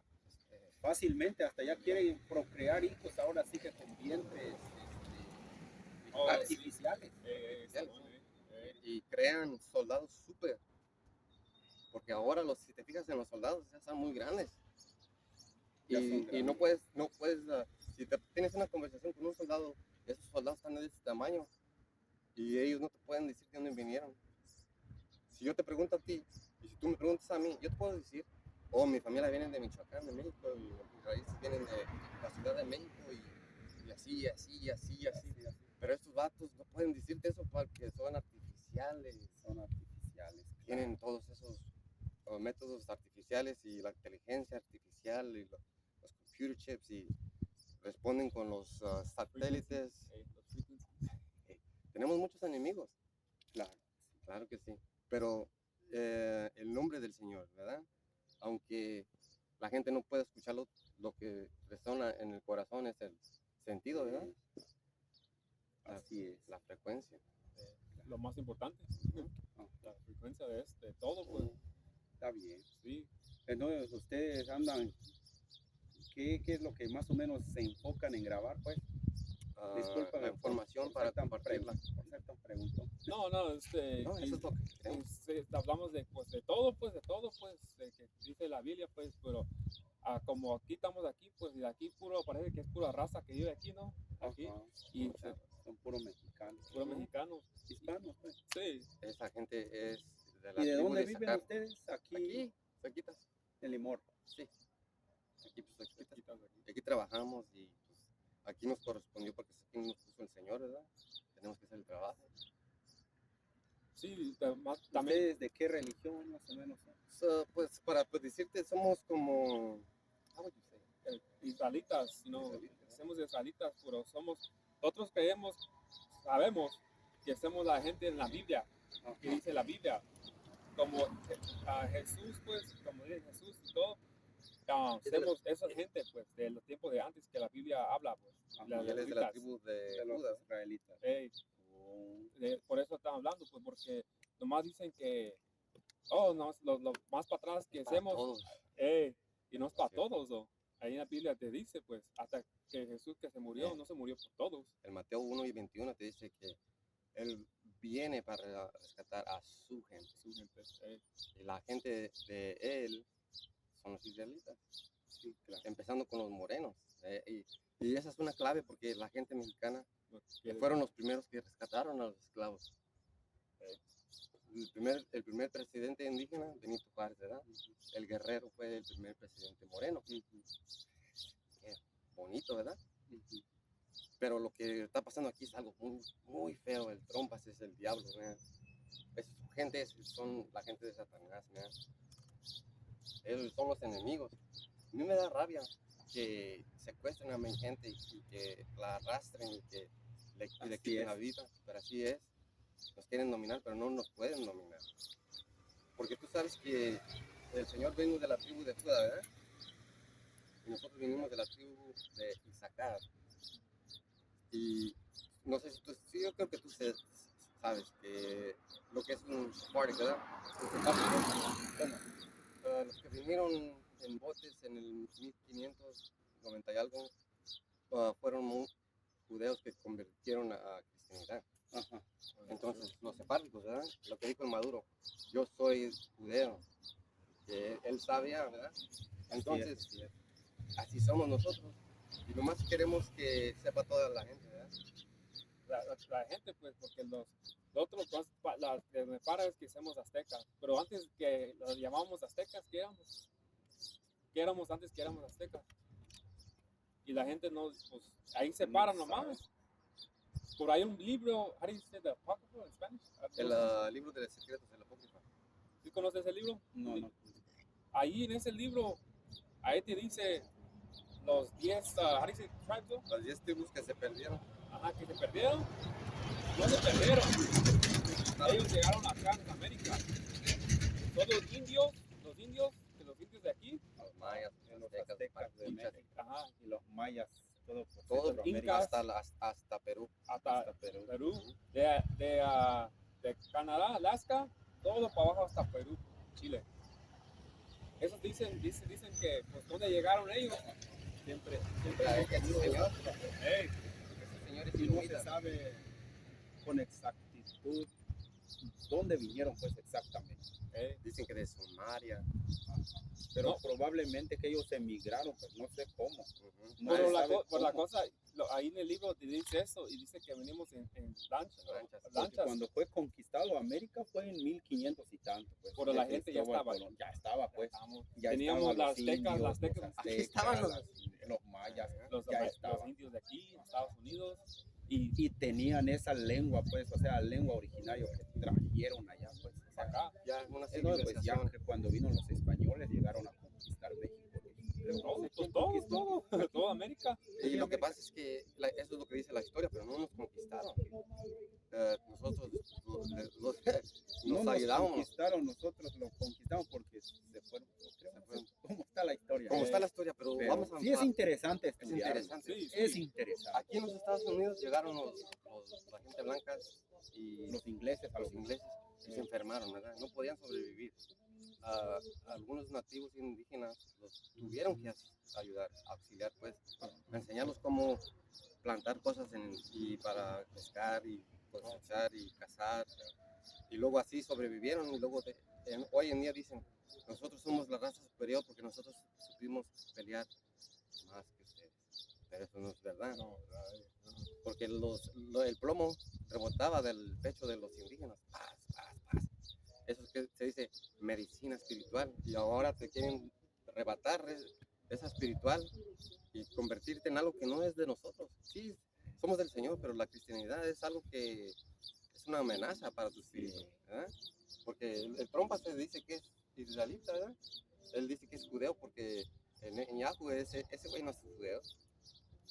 fácilmente hasta ya quieren procrear hijos ahora sí que con vientres Oh, artificiales. y crean soldados súper. Porque ahora si te fijas en los soldados ya están muy grandes. Ya son Y grandes. no puedes, si tienes una conversación con un soldado, esos soldados están de ese tamaño y ellos no te pueden decir de dónde vinieron. Si yo te pregunto a ti y si tú me preguntas a mí, yo te puedo decir, oh, mi familia viene de Michoacán, de México, y mis raíces vienen de la Ciudad de México y así, así, y así, y así. Pero estos vatos no pueden decirte eso porque son artificiales. Son artificiales. Tienen todos esos métodos artificiales y la inteligencia artificial y los computer chips y responden con los satélites. Tenemos muchos enemigos, Claro. claro que sí, pero el nombre del Señor, ¿verdad? Aunque la gente no pueda escucharlo, lo que resona en el corazón es el sentido, ¿verdad? Así es. La frecuencia. Lo más importante, la frecuencia de todo, pues. Está bien. Sí. Entonces ustedes andan, ¿qué es lo que más o menos se enfocan en grabar pues? Disculpa La información para compartirla. No, No, eso es lo que queremos. hablamos pues, de todo, pues, de que dice la Biblia, pues, pero como aquí estamos aquí, pues, y de aquí parece que es pura raza que vive aquí, ¿no? Aquí, Ajá. y Son puros mexicanos. puros mexicanos. Hispanos, pues. Sí, Esa gente es de la ¿Y de tribu dónde de viven Zacar. ustedes? Aquí, cerquitas. En Limor. Sí, aquí pues cerquitas. cerquitas de aquí. Aquí trabajamos y pues aquí nos correspondió porque aquí nos puso el Señor, ¿verdad? Tenemos que hacer el trabajo. Sí, también. ¿Ustedes de qué religión más o menos son? So, pues para decirte, somos como, how would you say? Israelitas, ¿no? Israelitas. Somos israelitas, pero nosotros sabemos que somos la gente en la Biblia, que dice la Biblia, como Jesús, pues, como dice Jesús y todo, somos esa gente, pues, de los tiempos de antes que la Biblia habla, pues. Ajá. Y él es de la tribu de los Judá. israelitas. Por eso están hablando, pues, porque nomás dicen que, no, lo más para atrás que Para hacemos, todos. y no es para todos, ¿no? Ahí en la Biblia te dice, pues, hasta que Jesús que se murió, no se murió por todos. El Mateo 1 y 21 te dice que él viene para rescatar a su gente. Y la gente de él son los israelitas. Sí, claro. Empezando con los morenos. Y esa es una clave porque la gente mexicana Que fueron los primeros que rescataron a los esclavos. El primer presidente indígena, Benito Juárez, ¿verdad? El guerrero fue el primer presidente moreno. bonito, ¿verdad? Pero lo que está pasando aquí es algo muy, muy feo. El trompas es el diablo, ¿verdad? Son la gente de Satanás, ¿verdad? Ellos son los enemigos. A mí me da rabia que secuestren a mi gente y que la arrastren y que le quiten la vida, pero así es. Nos quieren dominar, pero no nos pueden dominar. Porque tú sabes que el Señor vino de la tribu de Judá, ¿verdad? Y nosotros vinimos de la tribu de Isaacar. Y no sé si tú, sí, yo creo que tú sabes que lo que es un safari, ¿verdad? Bueno, los que vinieron en botes en el 1590 y algo, fueron judeos que convirtieron a cristianidad. Ajá. Entonces, los sepárdicos, ¿verdad? Lo que dijo el Maduro, yo soy judeo, que él sabía, ¿verdad? Entonces, así somos nosotros. Y nomás queremos que sepa toda la gente, ¿verdad? La gente, pues, porque los otros, la que me para es que somos aztecas, pero antes que los llamábamos aztecas, ¿qué éramos? ¿Qué éramos antes que éramos aztecas? Y la gente no, pues, ahí se para nomás. Por ahí un libro, how do you say the apocrypha in Spanish? El libro de los secretos, el apócrifa. ¿Sí conoces ese libro? No. Ahí en ese libro, ahí te dice los 10, how do you say, tribes, ¿no? Las 10 tribus que se perdieron. Ajá, que se perdieron. No se perdieron. Ellos llegaron acá en América. Son los indios de aquí. Los mayas, Los aztecas, aztecas de mapuches, México. Ajá. Y los mayas, todo por todos Centroamérica. incas, hasta Perú. hasta Perú. De Canadá, Alaska, todo para abajo hasta Perú, Chile. Esos dicen que, pues, ¿dónde llegaron ellos? Siempre Ese señor, Hey, ese señor es Y no se inuita. sabe con exactitud dónde vinieron, pues exactamente. Dicen que de Sumaria. Pero No. probablemente que ellos emigraron, pues no sé cómo. Pero Nadie sabe la cómo. cosa, ahí en el libro te dice eso y dice que venimos en Lanchas. Porque cuando fue conquistado América fue en 1500 y tanto, pues. Pero la gente ya estaba. Ya estaba, pues. Ya Teníamos estaban las aztecas, los Aquí estaban los mayas, los ya los estaban. indios de aquí, en Estados Unidos. Y tenían esa lengua, pues, o sea, lengua originaria que trajeron allá, pues. O sea, Acá. Ya una no, pues civilización. ya que cuando vino los españoles llegaron a conquistar México. Toda América. Y lo que pasa es que eso es lo que dice la historia, pero no nos conquistaron. Nosotros No nos nos ayudamos. conquistaron, nosotros lo conquistamos porque se fueron. ¿Cómo está la historia? Como está la historia, pero vamos a sí es interesante Es estudiar. interesante. Sí, Es interesante. Aquí en los Estados Unidos llegaron la gente blanca y Los ingleses, los ingleses y se enfermaron, ¿verdad? No podían sobrevivir. Algunos nativos indígenas los tuvieron que ayudar, auxiliar, pues, a enseñarlos cómo plantar cosas y para pescar y cosechar y cazar. Y luego así sobrevivieron y luego hoy en día dicen, nosotros somos la raza superior porque nosotros supimos pelear más que ustedes. Pero eso no es verdad. Porque el plomo rebotaba del pecho de los indígenas. Paz, paz, paz. Eso es que se dice medicina espiritual. Y ahora te quieren arrebatar esa espiritual y convertirte en algo que no es de nosotros. Sí, somos del Señor, pero la cristianidad es algo que es una amenaza para tu espíritu. ¿Verdad? Porque el trompa se dice que es israelita, ¿verdad? Él dice que es judeo porque en Yahweh ese güey no es judeo.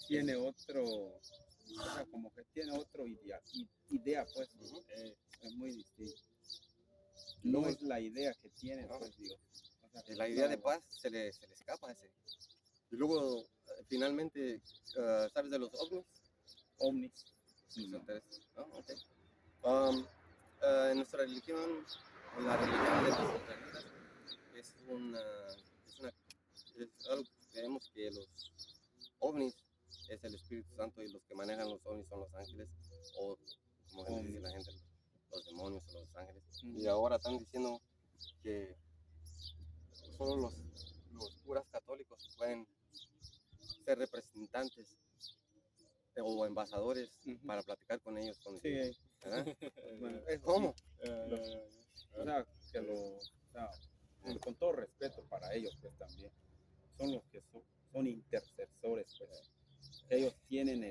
Tiene otro, o sea, como que tiene otro idea pues, es muy distinto. No es la idea que tiene, pues, digo. O sea, la idea de paz se le escapa a ese. Y luego, finalmente, ¿sabes de los ovnis? Ovnis. ¿No? Okay. En nuestra religión, la religión de los israelitas, es algo que creemos que los ovnis es el Espíritu Santo y los que manejan los ovnis son los ángeles o, como dice la gente, los demonios o los ángeles. Y ahora están diciendo que solo los curas católicos pueden ser representantes o embajadores para platicar con ellos. Sí. ¿Verdad? Bueno, ¿Cómo? O sea, con todo respeto para ellos, pues también son los que son intercesores, pues. tienen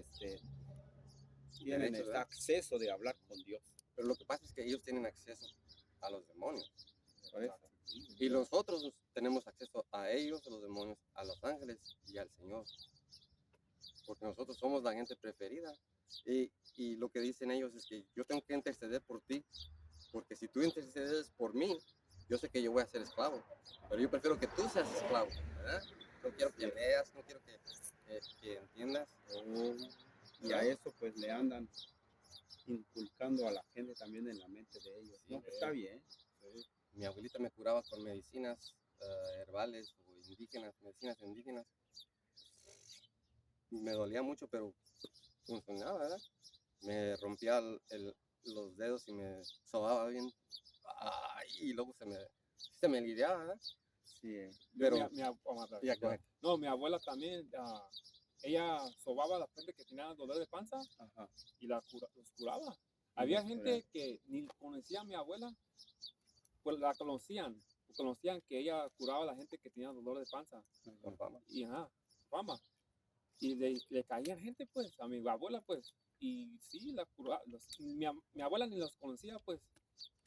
Derecho, ¿verdad? acceso de hablar con Dios. Pero lo que pasa es que ellos tienen acceso a los demonios. Por eso. Y nosotros tenemos acceso a ellos, a los demonios, a los ángeles y al Señor. Porque nosotros somos la gente preferida. Y lo que dicen ellos es que yo tengo que interceder por ti. Porque si tú intercedes por mí, yo sé que yo voy a ser esclavo. Pero yo prefiero que tú seas esclavo, ¿verdad? No quiero que veas, no quiero que entiendas. Y a eso pues le andan inculcando a la gente también en la mente de ellos. Sí, No, pues, está bien. Sí. Mi abuelita me curaba con medicinas herbales o indígenas, medicinas indígenas. Me dolía mucho, pero funcionaba, ¿verdad? Me rompía los dedos y me sobaba bien. Ay, y luego se me lidiaba, ¿verdad? Sí. Pero, Ya, no, mi abuela también, ella sobaba a la gente que tenía dolor de panza Ajá. y los curaba. Y Había los gente que ni conocía a mi abuela, pues la conocían que ella curaba a la gente que tenía dolor de panza. con fama. Y fama. Y le caían gente, pues, a mi abuela, pues. Y sí, la curaba. Mi abuela ni los conocía, pues.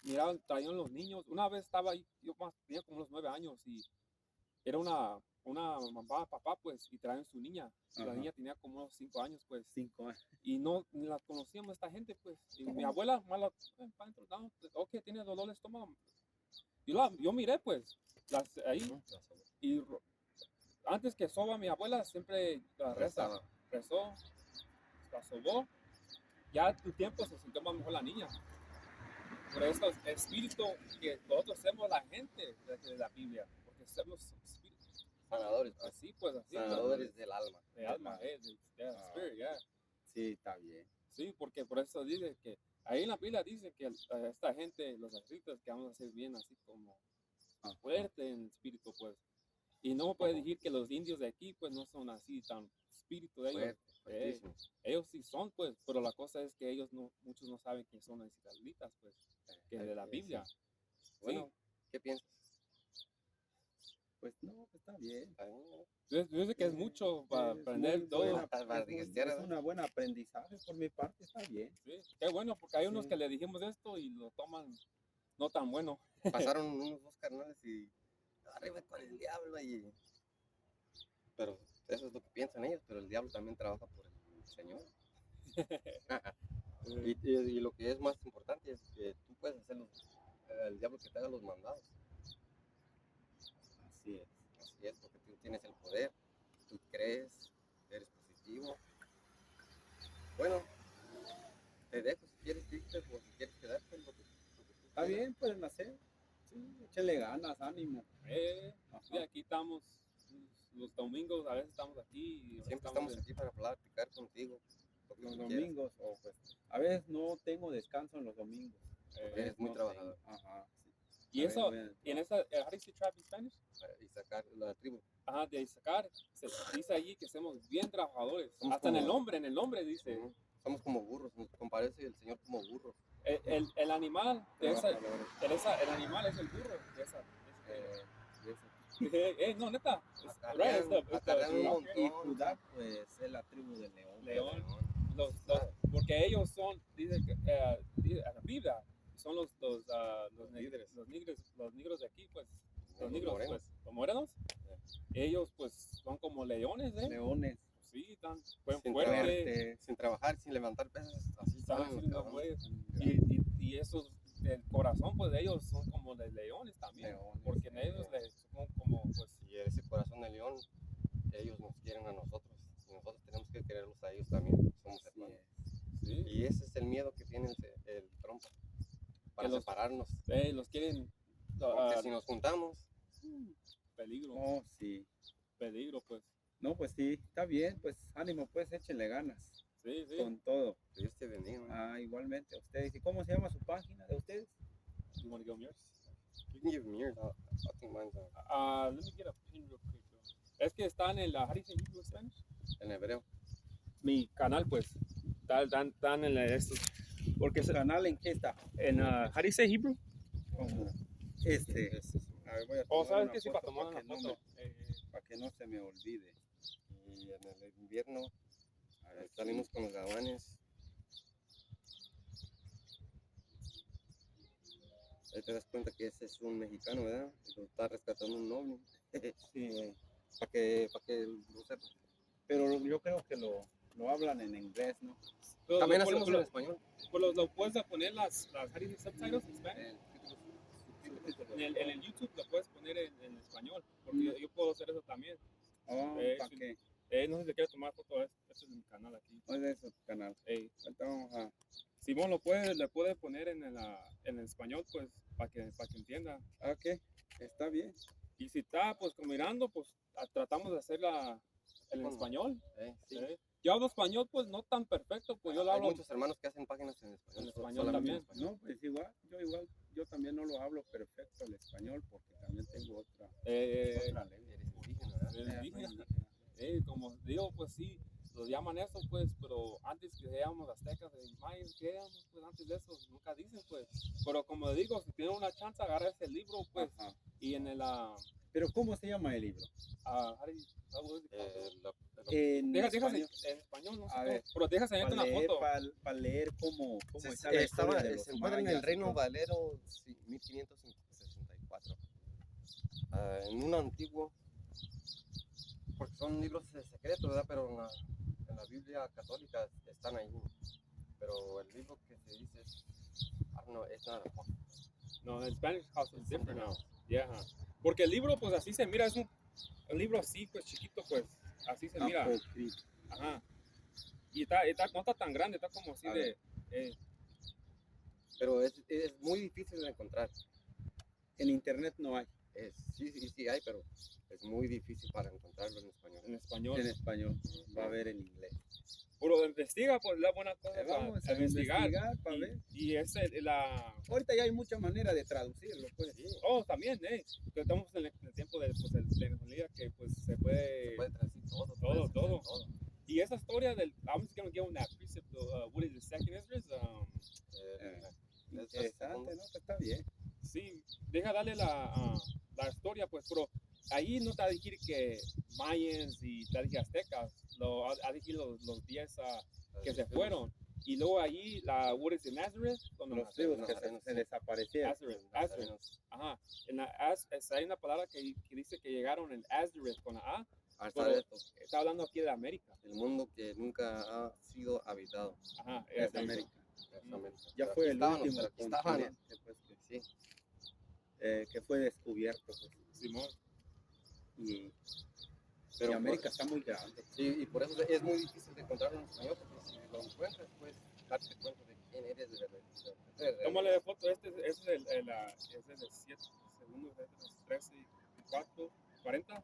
Miraban, traían los niños. Una vez estaba ahí, tenía como unos 9 años y era una mamá, papá, pues, y traían su niña. La Ajá. niña tenía como unos 5 años, pues. 5 años. Y no ni la conocíamos esta gente, pues. Y mi abuela, mala, no, ok, tiene dolor de estómago. Yo miré, pues, ahí. Y antes que soba mi abuela, siempre rezó, la sobó. Ya tu tiempo se sintió más mejor la niña. Por eso es espíritu que nosotros somos la gente de la Biblia. Porque somos espíritus. Sanadores, pues. Así, pues, así. Sanadores del alma. De alma, spirit, yeah. Sí, está bien. Sí, porque por eso dice que ahí en la Biblia dice que esta gente, los escritos, que vamos a ser bien así como fuerte en espíritu, pues. Y no puede decir que los indios de aquí, pues, no son así tan espíritu de ellos. Ellos sí son, pues, pero la cosa es que muchos no saben que son los israelitas, pues, que de la Biblia. Sí. Bueno, ¿qué piensas? Pues no, pues está bien. Yo sé que es mucho para aprender todo. Es una buena aprendizaje por mi parte, está bien. Sí, qué bueno, porque hay unos que le dijimos esto y lo toman no tan bueno. Pasaron unos 2 carnales y arriba con el diablo ahí. Pero eso es lo que piensan ellos, pero el diablo también trabaja por el Señor. y lo que es más importante es que tú puedes hacer el diablo que te haga los mandados. Así es. Así es, porque tú tienes el poder, tú crees, eres positivo. Bueno, te dejo si quieres irte o si quieres quedarte. Está bien, pueden hacer. Sí, échenle ganas, ánimo. Sí, aquí estamos los domingos, a veces estamos aquí. Siempre estamos aquí para platicar contigo. Los domingos, pues, a veces no tengo descanso en los domingos. Eres muy trabajador. Ajá, sí. Y eso, en esa, how do you say tribe in Spanish? Isaacar, la tribu. Ajá, de Isaacar, se dice allí que somos bien trabajadores. Somos hasta en el nombre dice. Somos como burros, nos comparece el Señor como burros. El animal, el animal es el burro de esa. No, neta. Y Judá, pues, es la tribu del león. Porque ellos son, dice la Biblia, son los negros de aquí, pues. Los negros, morenos. pues, los morenos. Ellos, pues, son como leones, ¿eh? Leones. Sí, tan fuertes. Sin trabajar, sin levantar pesas, así están. Y esos, el corazón, pues, de ellos son como de leones también. Porque en ellos son como, pues. Y ese corazón de león, ellos nos quieren a nosotros. Y nosotros tenemos que quererlos a ellos también. Somos hermanos. Sí. Y ese es el miedo que tiene el trompa. Para separarnos. Los quieren. Porque si nos juntamos. Peligro. Oh, sí. Peligro, pues. No, pues sí, está bien, pues ánimo, pues échenle ganas. Sí. Con todo. Dios te bendiga. Igualmente a ustedes. ¿Y cómo se llama su página de ustedes? You want to give them yours? You can give them yours. I think mine's let me get a pin real quick. Es que están en la, how do you say Hebrew Spanish? en hebreo. Mi canal, pues. Están en estos. Porque ¿El canal en qué está? En, how do you say Hebrew? A ver, voy a tomar ¿sabes una qué? Sí, foto para tomar una foto. para que no se me olvide. Y en el invierno, A Salimos con los gabanes. Ahí te das cuenta que ese es un mexicano, ¿verdad? Lo está rescatando un ovni. Sí, Para que lo sepa. pero yo creo que lo hablan en inglés, ¿no? Pero También lo, hacemos lo, en español. lo puedes poner las how do you say subtitles en Spanish? En el YouTube lo puedes poner en español, porque yo puedo hacer eso también. Oh, ¿para Sí. qué? No sé si quieres tomar foto, este es mi canal aquí. No es de su canal. Ahorita vamos a... Simón le puede poner en español, pues, para que entienda. Ok, está bien. Y si está, pues, como mirando, pues, tratamos de hacerla en español. Sí. Yo hablo español, pues, no tan perfecto, pues, yo lo Hay hablo muchos hermanos que hacen páginas en español. en español solamente también. en español. No, pues igual, yo también no lo hablo perfecto el español porque también tengo otra lengua. Eres indígena, ¿verdad? Soy Soy indígena. indígena. Como digo, pues sí, lo llaman eso, pues, pero antes que seamos aztecas y mayas, que éramos, pues antes de eso, nunca dicen, pues. Pero como digo, si tienen una chance, agarra ese libro, pues, Ajá. y en el... Pero ¿cómo se llama el libro? En Dejas español. en español, no sé A cómo, ver, pero dejas enseñarte una foto. Para leer cómo está la historia de los Se encuentra en mayas el y Reino todo. Valero 1564. En un antiguo, porque son libros secretos, ¿verdad? Pero en la Biblia católica están ahí. Pero el libro que se dice es, I don't know, it's not a book. No, en Spanish house is It's different something now. else. Yeah. Porque el libro, pues así se mira, es un libro así, pues chiquito, pues, así se mira. Apócrifo. Ajá. Y no está tan grande, está como así A de... Pero es muy difícil de encontrar. En internet no hay. Sí hay, pero es muy difícil para encontrarlo en español. en español. En español. Va a haber en inglés. Pero investiga, pues, la buena cosa Vamos para a investigar para ver. Y es la... Ahorita ya hay mucha manera de traducirlo, pues. Sí. Oh, también, que estamos en el tiempo de pues, tecnología que pues se puede traducir todo. Todo. Y esa historia del... I'm just going to give them that precept, what is the second Esdras? Interesante, ¿no? Está bien. Sí, deja darle la historia, pues, pero ahí no te va a decir que mayas y te va a decir aztecas, va a decir los 10 que se fueron. Y luego allí, what is it, Nazareth? Los tribus que se desaparecieron. Nazareth. Ajá. Hay una palabra que dice que llegaron en Nazareth con la A. Está hablando aquí de América. El mundo que nunca ha sido habitado. Ajá, Es América. Exactamente. Ya fue el último continente, pues, que fue descubierto. Pues. Simón. Y Pero América está muy grande. Sí, y por eso es muy difícil de encontrarlo en español, porque si lo encuentras, pues darte cuenta de quién eres de verdad. Tómale de foto, este es el 7 segundos, este es 13, 4, 40.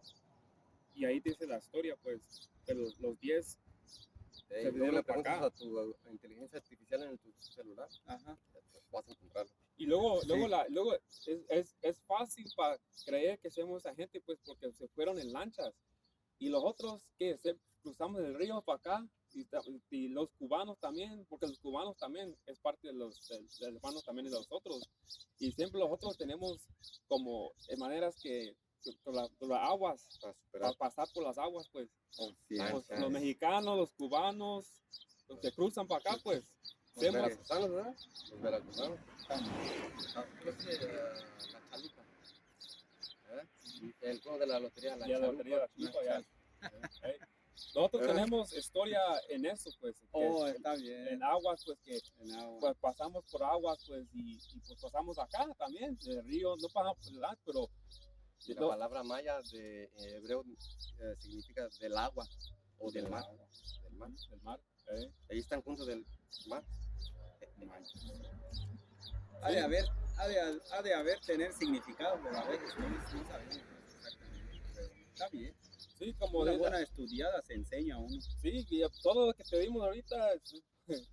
Y ahí dice la historia, pues, de los 10. Y luego le preguntas a tu inteligencia artificial en tu celular, vas a encontrarlo. Y luego es fácil para creer que somos esa gente, pues, porque se fueron en lanchas. Y los otros que cruzamos el río para acá, y los cubanos también, porque los cubanos también es parte de los hermanos también de los otros. Y siempre los otros tenemos como maneras que por las aguas, para pasar por las aguas, pues. Los mexicanos, los cubanos, los que cruzan para acá, pues. Los veracruzanos, ¿verdad? Los veracruzanos. Creo que la chalupa. El juego de la lotería, la chalupa. Nosotros tenemos historia en eso, pues. Está bien. En aguas, pues, que pues, pasamos por aguas, pues, y pues pasamos acá también, el río, no pasamos por el pero... La palabra maya de hebreo significa del agua o del mar. Del mar. Ahí están juntos del mar. Ha de haber tener significado, pero a veces no sabemos exactamente. Pero está bien. Sí, como una buena estudiada se enseña a uno. Sí, y todo lo que te dimos ahorita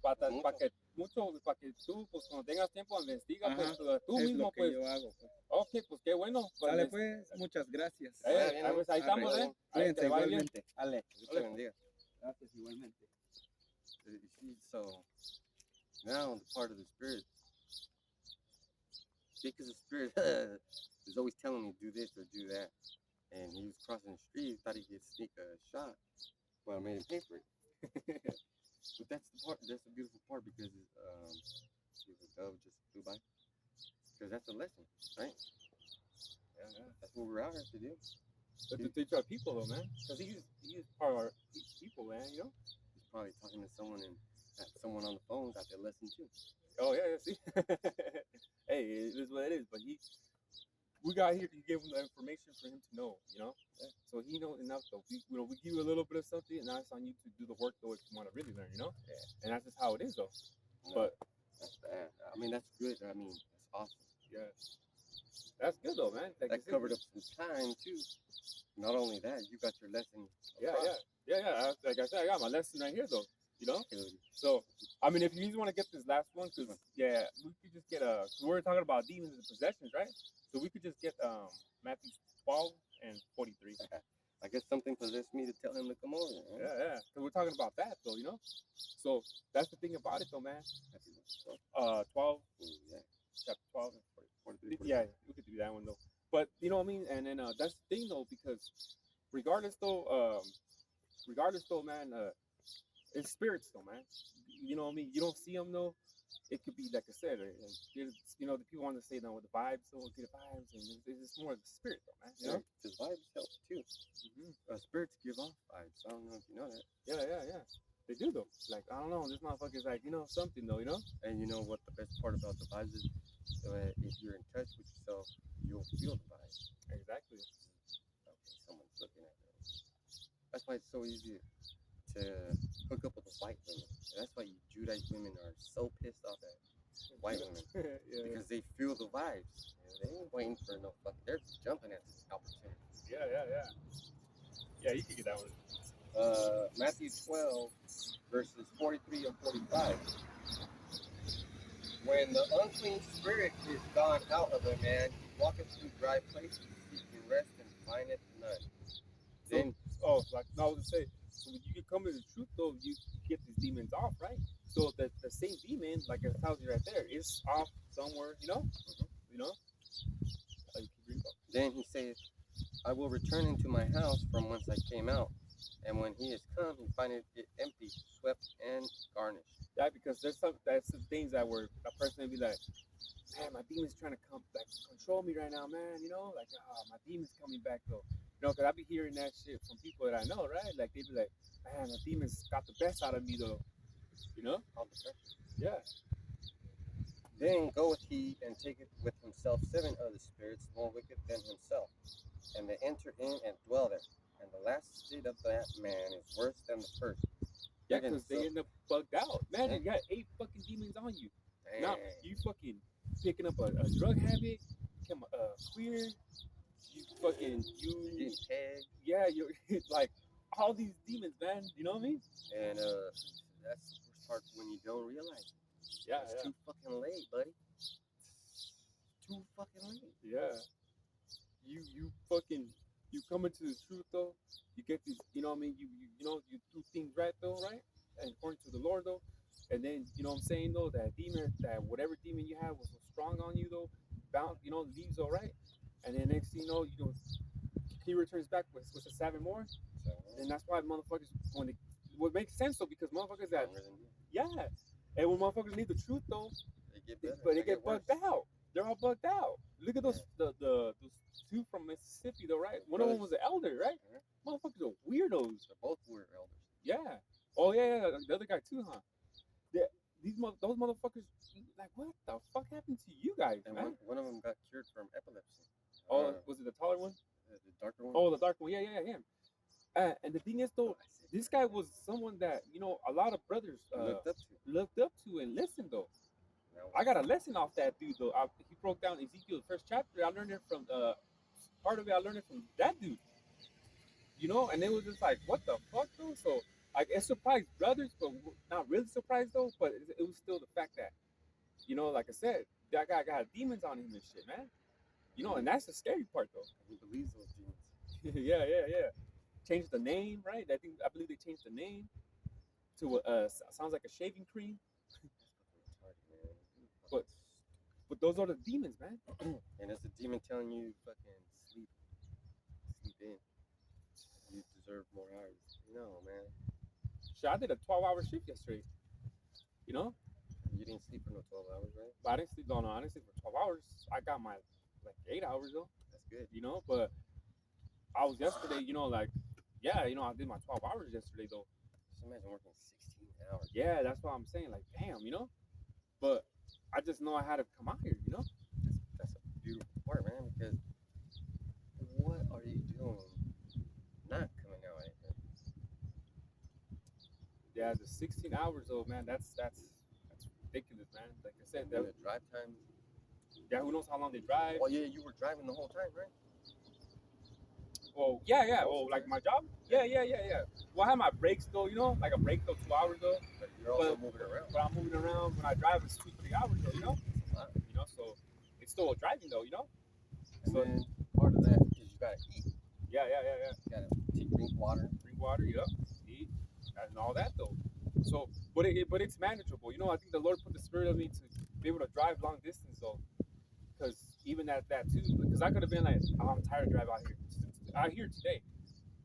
para que tú, pues cuando tengas tiempo, investiga, pues tú es mismo, lo que pues. yo hago, pues. Ok, pues qué bueno. Pues, Dale, pues, muchas gracias. Pues ahí estamos, Cuídense igualmente. Ale, Dios te bendiga. Gracias igualmente. So, now the part of the spirit. Because the spirit is always telling me do this or do that. And he was crossing the street, thought he could sneak a shot. Well, I made him pay for it. But that's the part. That's the beautiful part because the dove just flew by. Because that's a lesson, right? Yeah. That's what we're out here to do. But to teach our people though, man, because he's part of our people, man. You know. He's probably talking to someone and someone on the phone got their lesson too. Oh yeah, see. Hey, it is what it is. But we got here to give him the information for him to know. You know. Yeah. So he knows enough though. We give you a little bit of something, and now it's on you to do the work though if you want to really learn. You know. Yeah. And that's just how it is though. No, But that's bad. I mean, that's good. I mean, that's awesome. yeah, that's good though, man. Like That covered up some time too. Not only that, you got your lesson. Yeah. Like I said, I got my lesson right here though. You know. Dude, So I mean, if you just want to get this last one, because yeah, we could just get we're talking about demons and possessions, right? So we could just get Matthew 12 and 43. I guess something possessed me to tell him to come over. Right? Yeah. Because we're talking about that though, you know. So that's the thing about it though, man. 12, Yeah. chapter 12 and 43. Yeah, we could do that one though. But you know what I mean? And then that's the thing though, because regardless though, man, it's spirits though, man. You know what I mean? You don't see them though. It could be like I said, you know, the people want to say now with the vibes, so get vibes, and it's just more of the spirit though, man. You know? Because vibes help too. Spirits give off vibes. I don't know if you know that. Yeah. They do though. Like I don't know, this motherfucker's like something though, you know. And you know what the best part about the vibes is? If you're in touch with yourself, you'll feel the vibes. Exactly. Okay, someone's looking at me. That's why it's so easy to hook up with the white women. And that's why you Judite women are so pissed off at white women. Yeah. Because they feel the vibes. They ain't waiting for no fucking. They're jumping at this opportunity. Yeah. Yeah, you can get that one. Matthew 12, verses 43 and 45. When the unclean spirit is gone out of a man, he walketh through dry places, seeking rest, and findeth none. Then, like I was gonna say, so when you can come to the truth though, you get these demons off, right? So the same demon, like it tells you right there, is off somewhere, you know? You know? then he saith, I will return into my house from whence I came out. And when he is come, he findeth it empty, swept, and garnished. Yeah, because that's some things that were a person would be like, man, my demon's trying to come like control me right now, man. You know, like my demon's coming back though. You know, because I be hearing that shit from people that I know, right? Like they be like, man, my demon's got the best out of me though. You know? Yeah. Then goeth he and taketh with himself 7 other spirits more wicked than himself, and they enter in and dwell there. And the last state of that man is worse than the first. Yeah, because they end up bugged out. Man, Yeah. you got 8 fucking demons on you. Dang. Now you fucking picking up a drug habit, become queer. You fucking You're getting pegged. yeah, you're like all these demons, man. You know what I mean? And that's the worst part when you don't realize it. Yeah, It's too fucking late, buddy. Too fucking late. yeah. You fucking you come into the truth though. You get these, you know what I mean? You know you do things right though, right? And according to the Lord though. And then you know what I'm saying though, that demon, that whatever demon you have was so strong on you though, bound, leaves all right. And then next thing you know, he returns back with a 7 more. So, And that's why motherfuckers what makes sense though, because motherfuckers that stronger than you. yeah. And when motherfuckers need the truth though, They get better. but they get worse. bugged out. They're all bugged out. Look at those those 2 from Mississippi though, right? One of them was an elder, right? Motherfuckers are weirdos. They're both weird elders. Yeah. Oh yeah. The other guy too, huh? Those motherfuckers, like, what the fuck happened to you guys, And man? one of them got cured from epilepsy. Oh, was it the taller one? The darker one? Oh, the dark one. Yeah, him. And the thing is though, this guy was someone that a lot of brothers looked up to and listened though. I got a lesson off that dude though. He broke down Ezekiel the first chapter. I learned it from part of it. I learned it from that dude. And it was just like, what the fuck though? So it surprised brothers, but not really surprised though. But it was still the fact that, like I said, that guy got demons on him and shit, man. And that's the scary part though. He believes those demons. yeah. Changed the name, right? I believe they changed the name to sounds like a shaving cream. But those are the demons, man. And it's a demon telling you fucking sleep in. You deserve more hours. No, man. Shit, I did a 12-hour shift yesterday. You know, You didn't sleep for no 12 hours, right? but I didn't sleep. No, I didn't sleep for 12 hours. I got my like 8 hours though. That's good. You know, but I was yesterday. You know, like yeah, you know, I did my 12 hours yesterday though. Just imagine working 16 hours. Yeah, that's what I'm saying. Like, damn, you know. But I just know I had to come out here. You know. That's a beautiful part, man. Because what are you doing not coming out here? Yeah, the 16 hours though, man. That's ridiculous, man. Like I said, And the drive time. yeah, who knows how long they drive? Oh yeah, you were driving the whole time, right? Oh yeah. Oh, like my job? Yeah. Well, I have my breaks though, you know, like a break though, 2 hours though. But you're also moving around. But I'm moving around when I drive. It's 2-3 hours though, you know. You know, so it's still driving though, you know. And So then part of that is you gotta eat. yeah. You gotta drink water. Drink water, yeah, eat, and all that though. So, but it's manageable, you know. I think the Lord put the spirit of me to be able to drive long distance though, because even that too, because I could have been like, oh, I'm tired of driving out here today.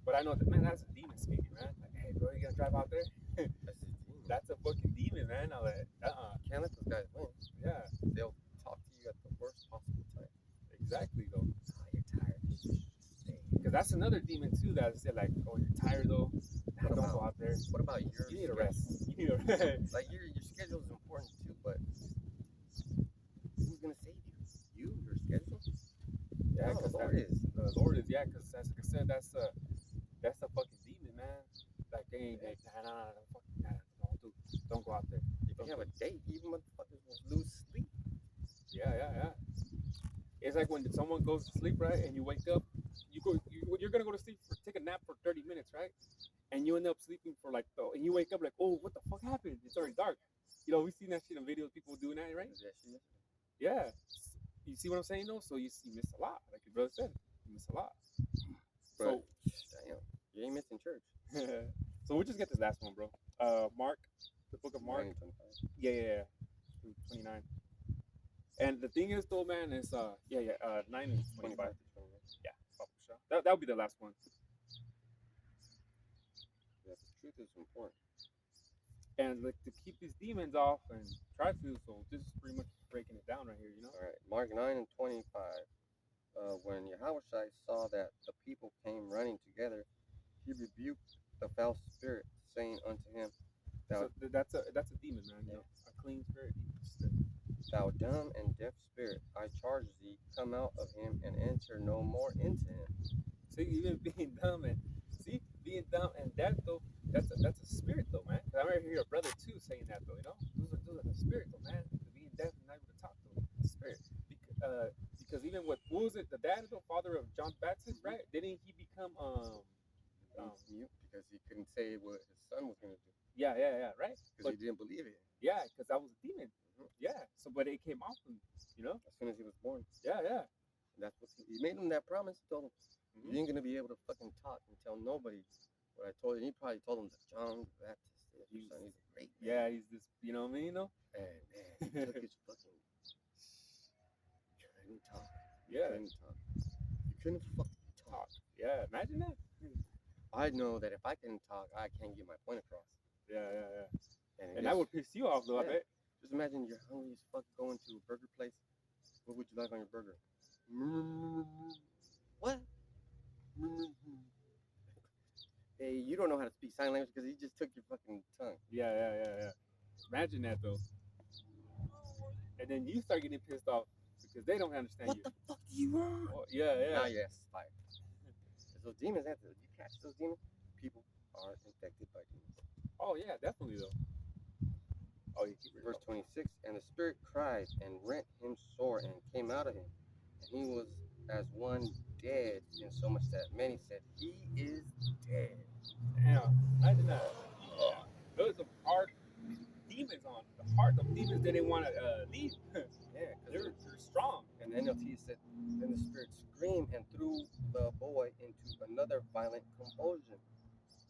But I know that, man, that's a demon speaking, man. Like, hey, bro, you gonna drive out there? That's his demon. That's a fucking demon, man. I'm like, You can't let those guys win. Yeah, They'll talk to you at the worst possible time. exactly, though. Oh, you're tired. Because that's another demon, too, that said, like, oh, you're tired, though. Nah, don't go out there. What about your You need a schedule? rest. You need a rest. Like, your schedule is important, too, but who's going to save you? You? Your schedule? Yeah, No, because the Lord is. The Lord is, yeah, because like I said, that's a fucking demon, man. Like, they ain't, like, don't go out there. If you have a date, even motherfuckers will lose sleep. Yeah. It's like when someone goes to sleep, right, and you wake up, you're gonna go to sleep take a nap for 30 minutes, right, and you end up sleeping for like, and you wake up like, oh, what the fuck happened? It's already dark. You know, we've seen that shit in videos, people doing that, right? Yeah. You see what I'm saying, though? So you miss a lot, like your brother said, you miss a lot. So, damn, you ain't missing church. So we'll just get this last one, bro. Mark, the book of Mark. 9 and 25. 29. And the thing is, though, man, is 9 and 25. Yeah, that would be the last one. Yeah, the truth is important. And like to keep these demons off and try to. So this is pretty much breaking it down right here, you know. All right, Mark 9 and 25. When Yahushua saw that the people came running together, he rebuked the foul spirit, saying unto him, So that's a demon, man. Yeah. A clean spirit. Thou dumb and deaf spirit, I charge thee, come out of him and enter no more into him. See, even being dumb and deaf though, that's a spirit though, man. I remember hearing a brother too saying that though, you know. Those are the spirit though, man. Being deaf and not able to talk though, spirit. Because even what was it? The dad, the father of John Baptist, right? Didn't he become mute because he couldn't say what his son was gonna do. Yeah, right. Because he didn't believe it. Yeah, because that was a demon. Yeah. So, but it came off him, you know. As soon as he was born. Yeah. And that's what he made him that promise. He told him, you ain't gonna be able to fucking talk and tell nobody what I told you. He probably told him that John the Baptist, your son, he's a great man. Yeah, he's this, you know what I mean, you know? And man, he took his fucking couldn't talk. Yeah. You couldn't fucking talk. Yeah, imagine that. I know that if I can talk, I can get my point across. Yeah. And just, that would piss you off though, I bet. Just imagine you're hungry as fuck going to a burger place. What would you like on your burger? What? Hey, you don't know how to speak sign language because he just took your fucking tongue. Yeah. Imagine that though. And then you start getting pissed off because they don't understand what you. What the fuck do you want? Well, yeah. Now your ass is fired. Those demons, after you catch those demons, people are infected by demons. Oh yeah, definitely though. Oh, Verse 26, and the spirit cried and rent him sore and came out of him, and he was as one dead, insomuch that many said, he is dead. Damn, imagine that. Those are hard demons on the heart of demons. They didn't want to leave. Yeah, because they're strong. And the NLT said, then the spirit screamed and threw the boy into another violent convulsion.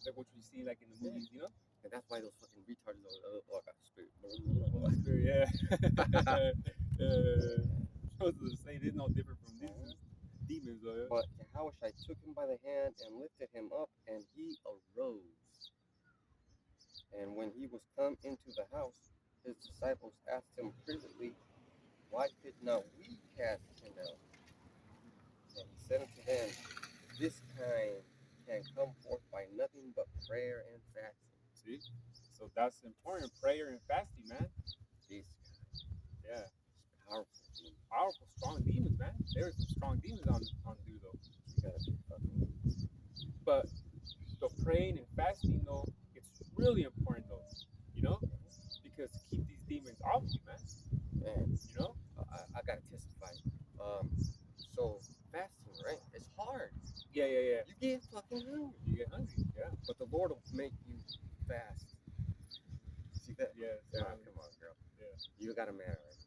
Like what you see like in the movies, you know? And that's why those fucking retards are, I got spirit. Yeah. Supposed to say there's no different from these demons, though. Yeah? But Yahushua took him by the hand and lifted him up, and he arose. And when he was come into the house, his disciples asked him privately, why could not we cast him out? And he said unto them, this kind can come forth by nothing but prayer and fasting. See? So that's important. Prayer and fasting, man. This Yeah. powerful thing. Powerful, strong demons, man. There's some strong demons on dude though. You gotta be fucking. But the praying and fasting though, it's really important though. You know? Because to keep these demons off you, man. Man, You know? I gotta testify. So fasting, right? It's hard. Yeah. You get fucking hungry. You get hungry, yeah. But the Lord will make you fast. See that? Yeah. Come on, girl. Yeah. You got a man, right?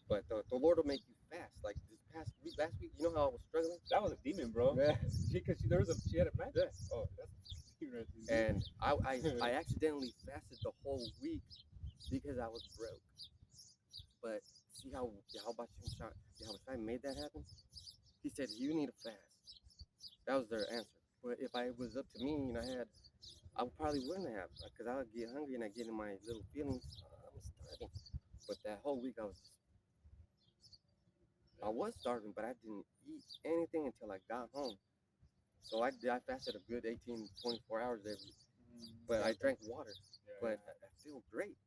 But the Lord will make you fast. Like this past week, last week, you know how I was struggling? That was a demon, bro. Yeah. She had a match. Yeah. Oh, that's a demon right there. And I accidentally fasted the whole week because I was broke. But see how Shai made that happen? He said, you need to fast. That was their answer. But if I was up to me and I probably wouldn't have, because I would get hungry and I get in my little feelings. I'm starving. But that whole week I was starving, but I didn't eat anything until I got home. So I fasted a good 18, 24 hours every. But I drank water. Yeah, But I feel great,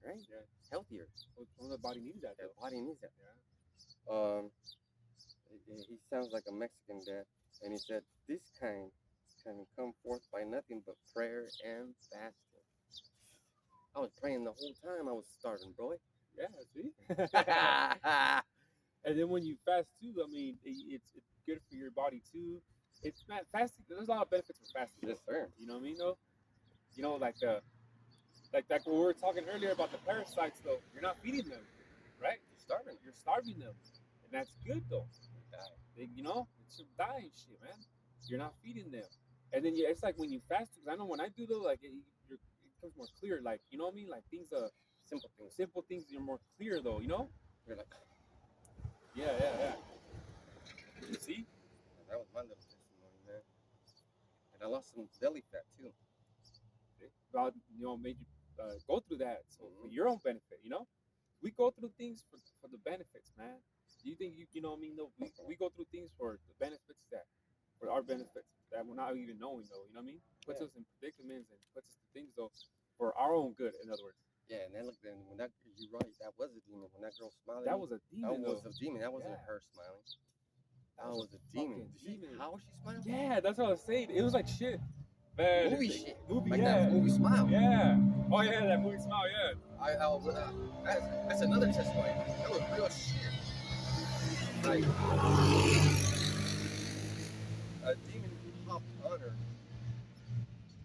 right? Yeah. Healthier. Well, the body needs that. The Though. body needs that. Yeah. He sounds like a Mexican dad, and he said, "This kind can come forth by nothing but prayer and fasting." I was praying the whole time I was starving, bro. Yeah. See. And then when you fast too, I mean, it's good for your body too. It's not fasting. There's a lot of benefits for fasting. Yes, sir. You know what I mean, though. You know, like what we were talking earlier about the parasites, though. You're not feeding them, right? You're starving them, and that's good though. You know, it's your diet shit, man. You're not feeding them, and then it's like when you fast. Because I know when I do though, like it becomes more clear. Like you know what I mean? Like things, simple things. You're more clear though. You know? You're like, yeah. You see? that was my little testimony, man. And I lost some belly fat too. God, made you go through that for your own benefit. You know, we go through things for the benefits, man. Do you think you know what I mean? Though we go through things for the benefits for our benefits that we're not even knowing though. You know what I mean? Puts us in predicaments and puts us to things though for our own good. In other words. Yeah, and then look, then when you're right, that was a demon. When that girl smiled, that was a demon. That was a demon. That wasn't her smiling. That was a demon. How was she smiling? Yeah, that's what I was saying. It was like shit. Man, movie shit. Movie, like yeah. that movie Smile. Yeah. Oh yeah, that movie Smile. Yeah. That's another testimony. That was real shit. Like a demon hopped on her,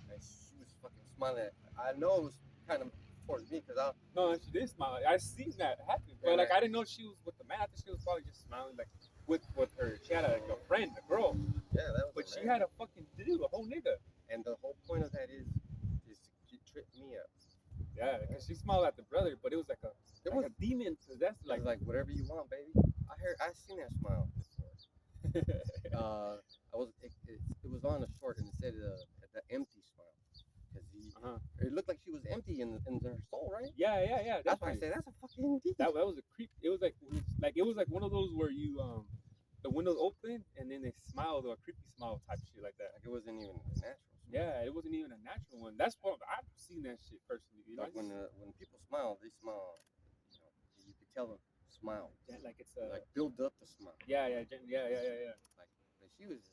and she was fucking smiling. I know it was kind of towards me because No, she did smile. I seen that happen, but like I didn't know she was with the man. I think she was probably just smiling like with her. She had a friend, a girl. Yeah, that was. But she had a fucking dude, a whole nigga. And the whole point of that is to trip me up. Yeah, because she smiled at the brother, but it was like a demon possessed. Like whatever you want, baby. I seen that smile before. It was on a short and it said the empty smile because it looked like she was empty in her soul, right? Yeah. That's why I said that's a fucking demon. That was a creep. It was like one of those where you the windows open and then they smile, or a creepy smile type shit like that. Like it wasn't even natural. Yeah, it wasn't even a natural one. That's what I've seen that shit personally. You know, like when people smile, they smile. You can tell them smile. Yeah, like it's like build up the smile. Yeah. Like she was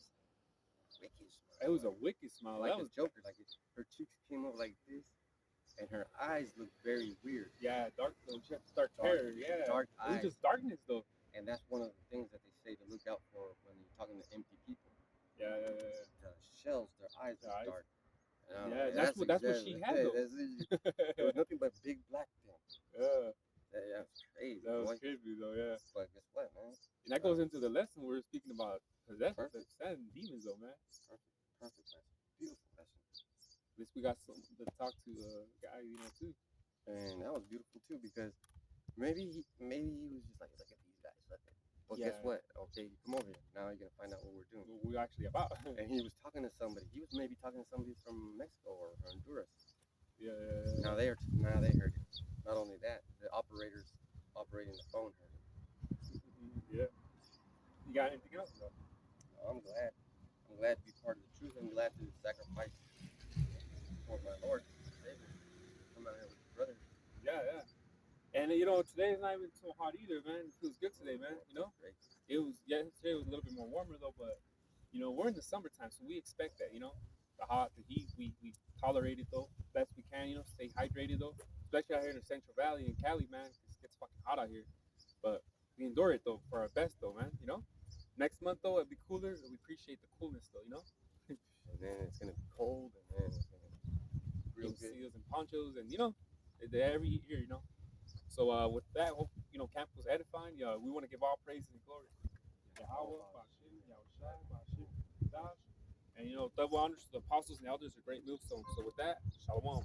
just wicked smile. It was a wicked smile. Like that was Joker. Like her cheeks came up like this, and her eyes looked very weird. Yeah, dark. She had dark hair. Yeah, dark eyes. It was just darkness though. And that's one of the things that they say to look out for when you're talking to empty people. Yeah. The shells, their eyes are dark. Yeah, that's what she had though. There was nothing but big black things. Yeah. That's crazy. That was creepy though, yeah. But guess what, man? And that goes into the lesson we were speaking about possession and demons though, man. Perfect lesson. Beautiful lesson. At least we got some to talk to guy, too. And that was beautiful too because maybe he was just like, look at these guys, look at. Well, guess what? Okay, you come over here. Now you're gonna find out what we're doing. What we're actually about. And he was talking to somebody. He was maybe talking to somebody from Mexico or Honduras. Yeah. Now they heard it. Not only that, the operators operating the phone heard it. Yeah. You got anything else? No. I'm glad. I'm glad to be part of the truth. I'm glad to sacrifice for my Lord, Savior. Come out here with your brothers. Yeah. And you know, today's not even so hot either, man. It feels good today, man. You know, Great. it was today was a little bit more warmer though, but you know, we're in the summertime, so we expect that. You know, the heat, we tolerate it though best we can. You know, stay hydrated though, especially out here in the Central Valley in Cali, man. 'Cause it gets fucking hot out here, but we endure it though for our best though, man. You know, next month though it'll be cooler. We appreciate the coolness though. You know, And then it's gonna be cold, and then it's gonna be real bring good. seals and ponchos, and you know, every year, you know. So with that, hope you know camp was edifying. Yeah, we want to give all praise and glory to Yahweh, Bashim, Yahushai, Bashim, Dash, and you know double honors to the apostles and elders, a great millstone. So with that, shalom.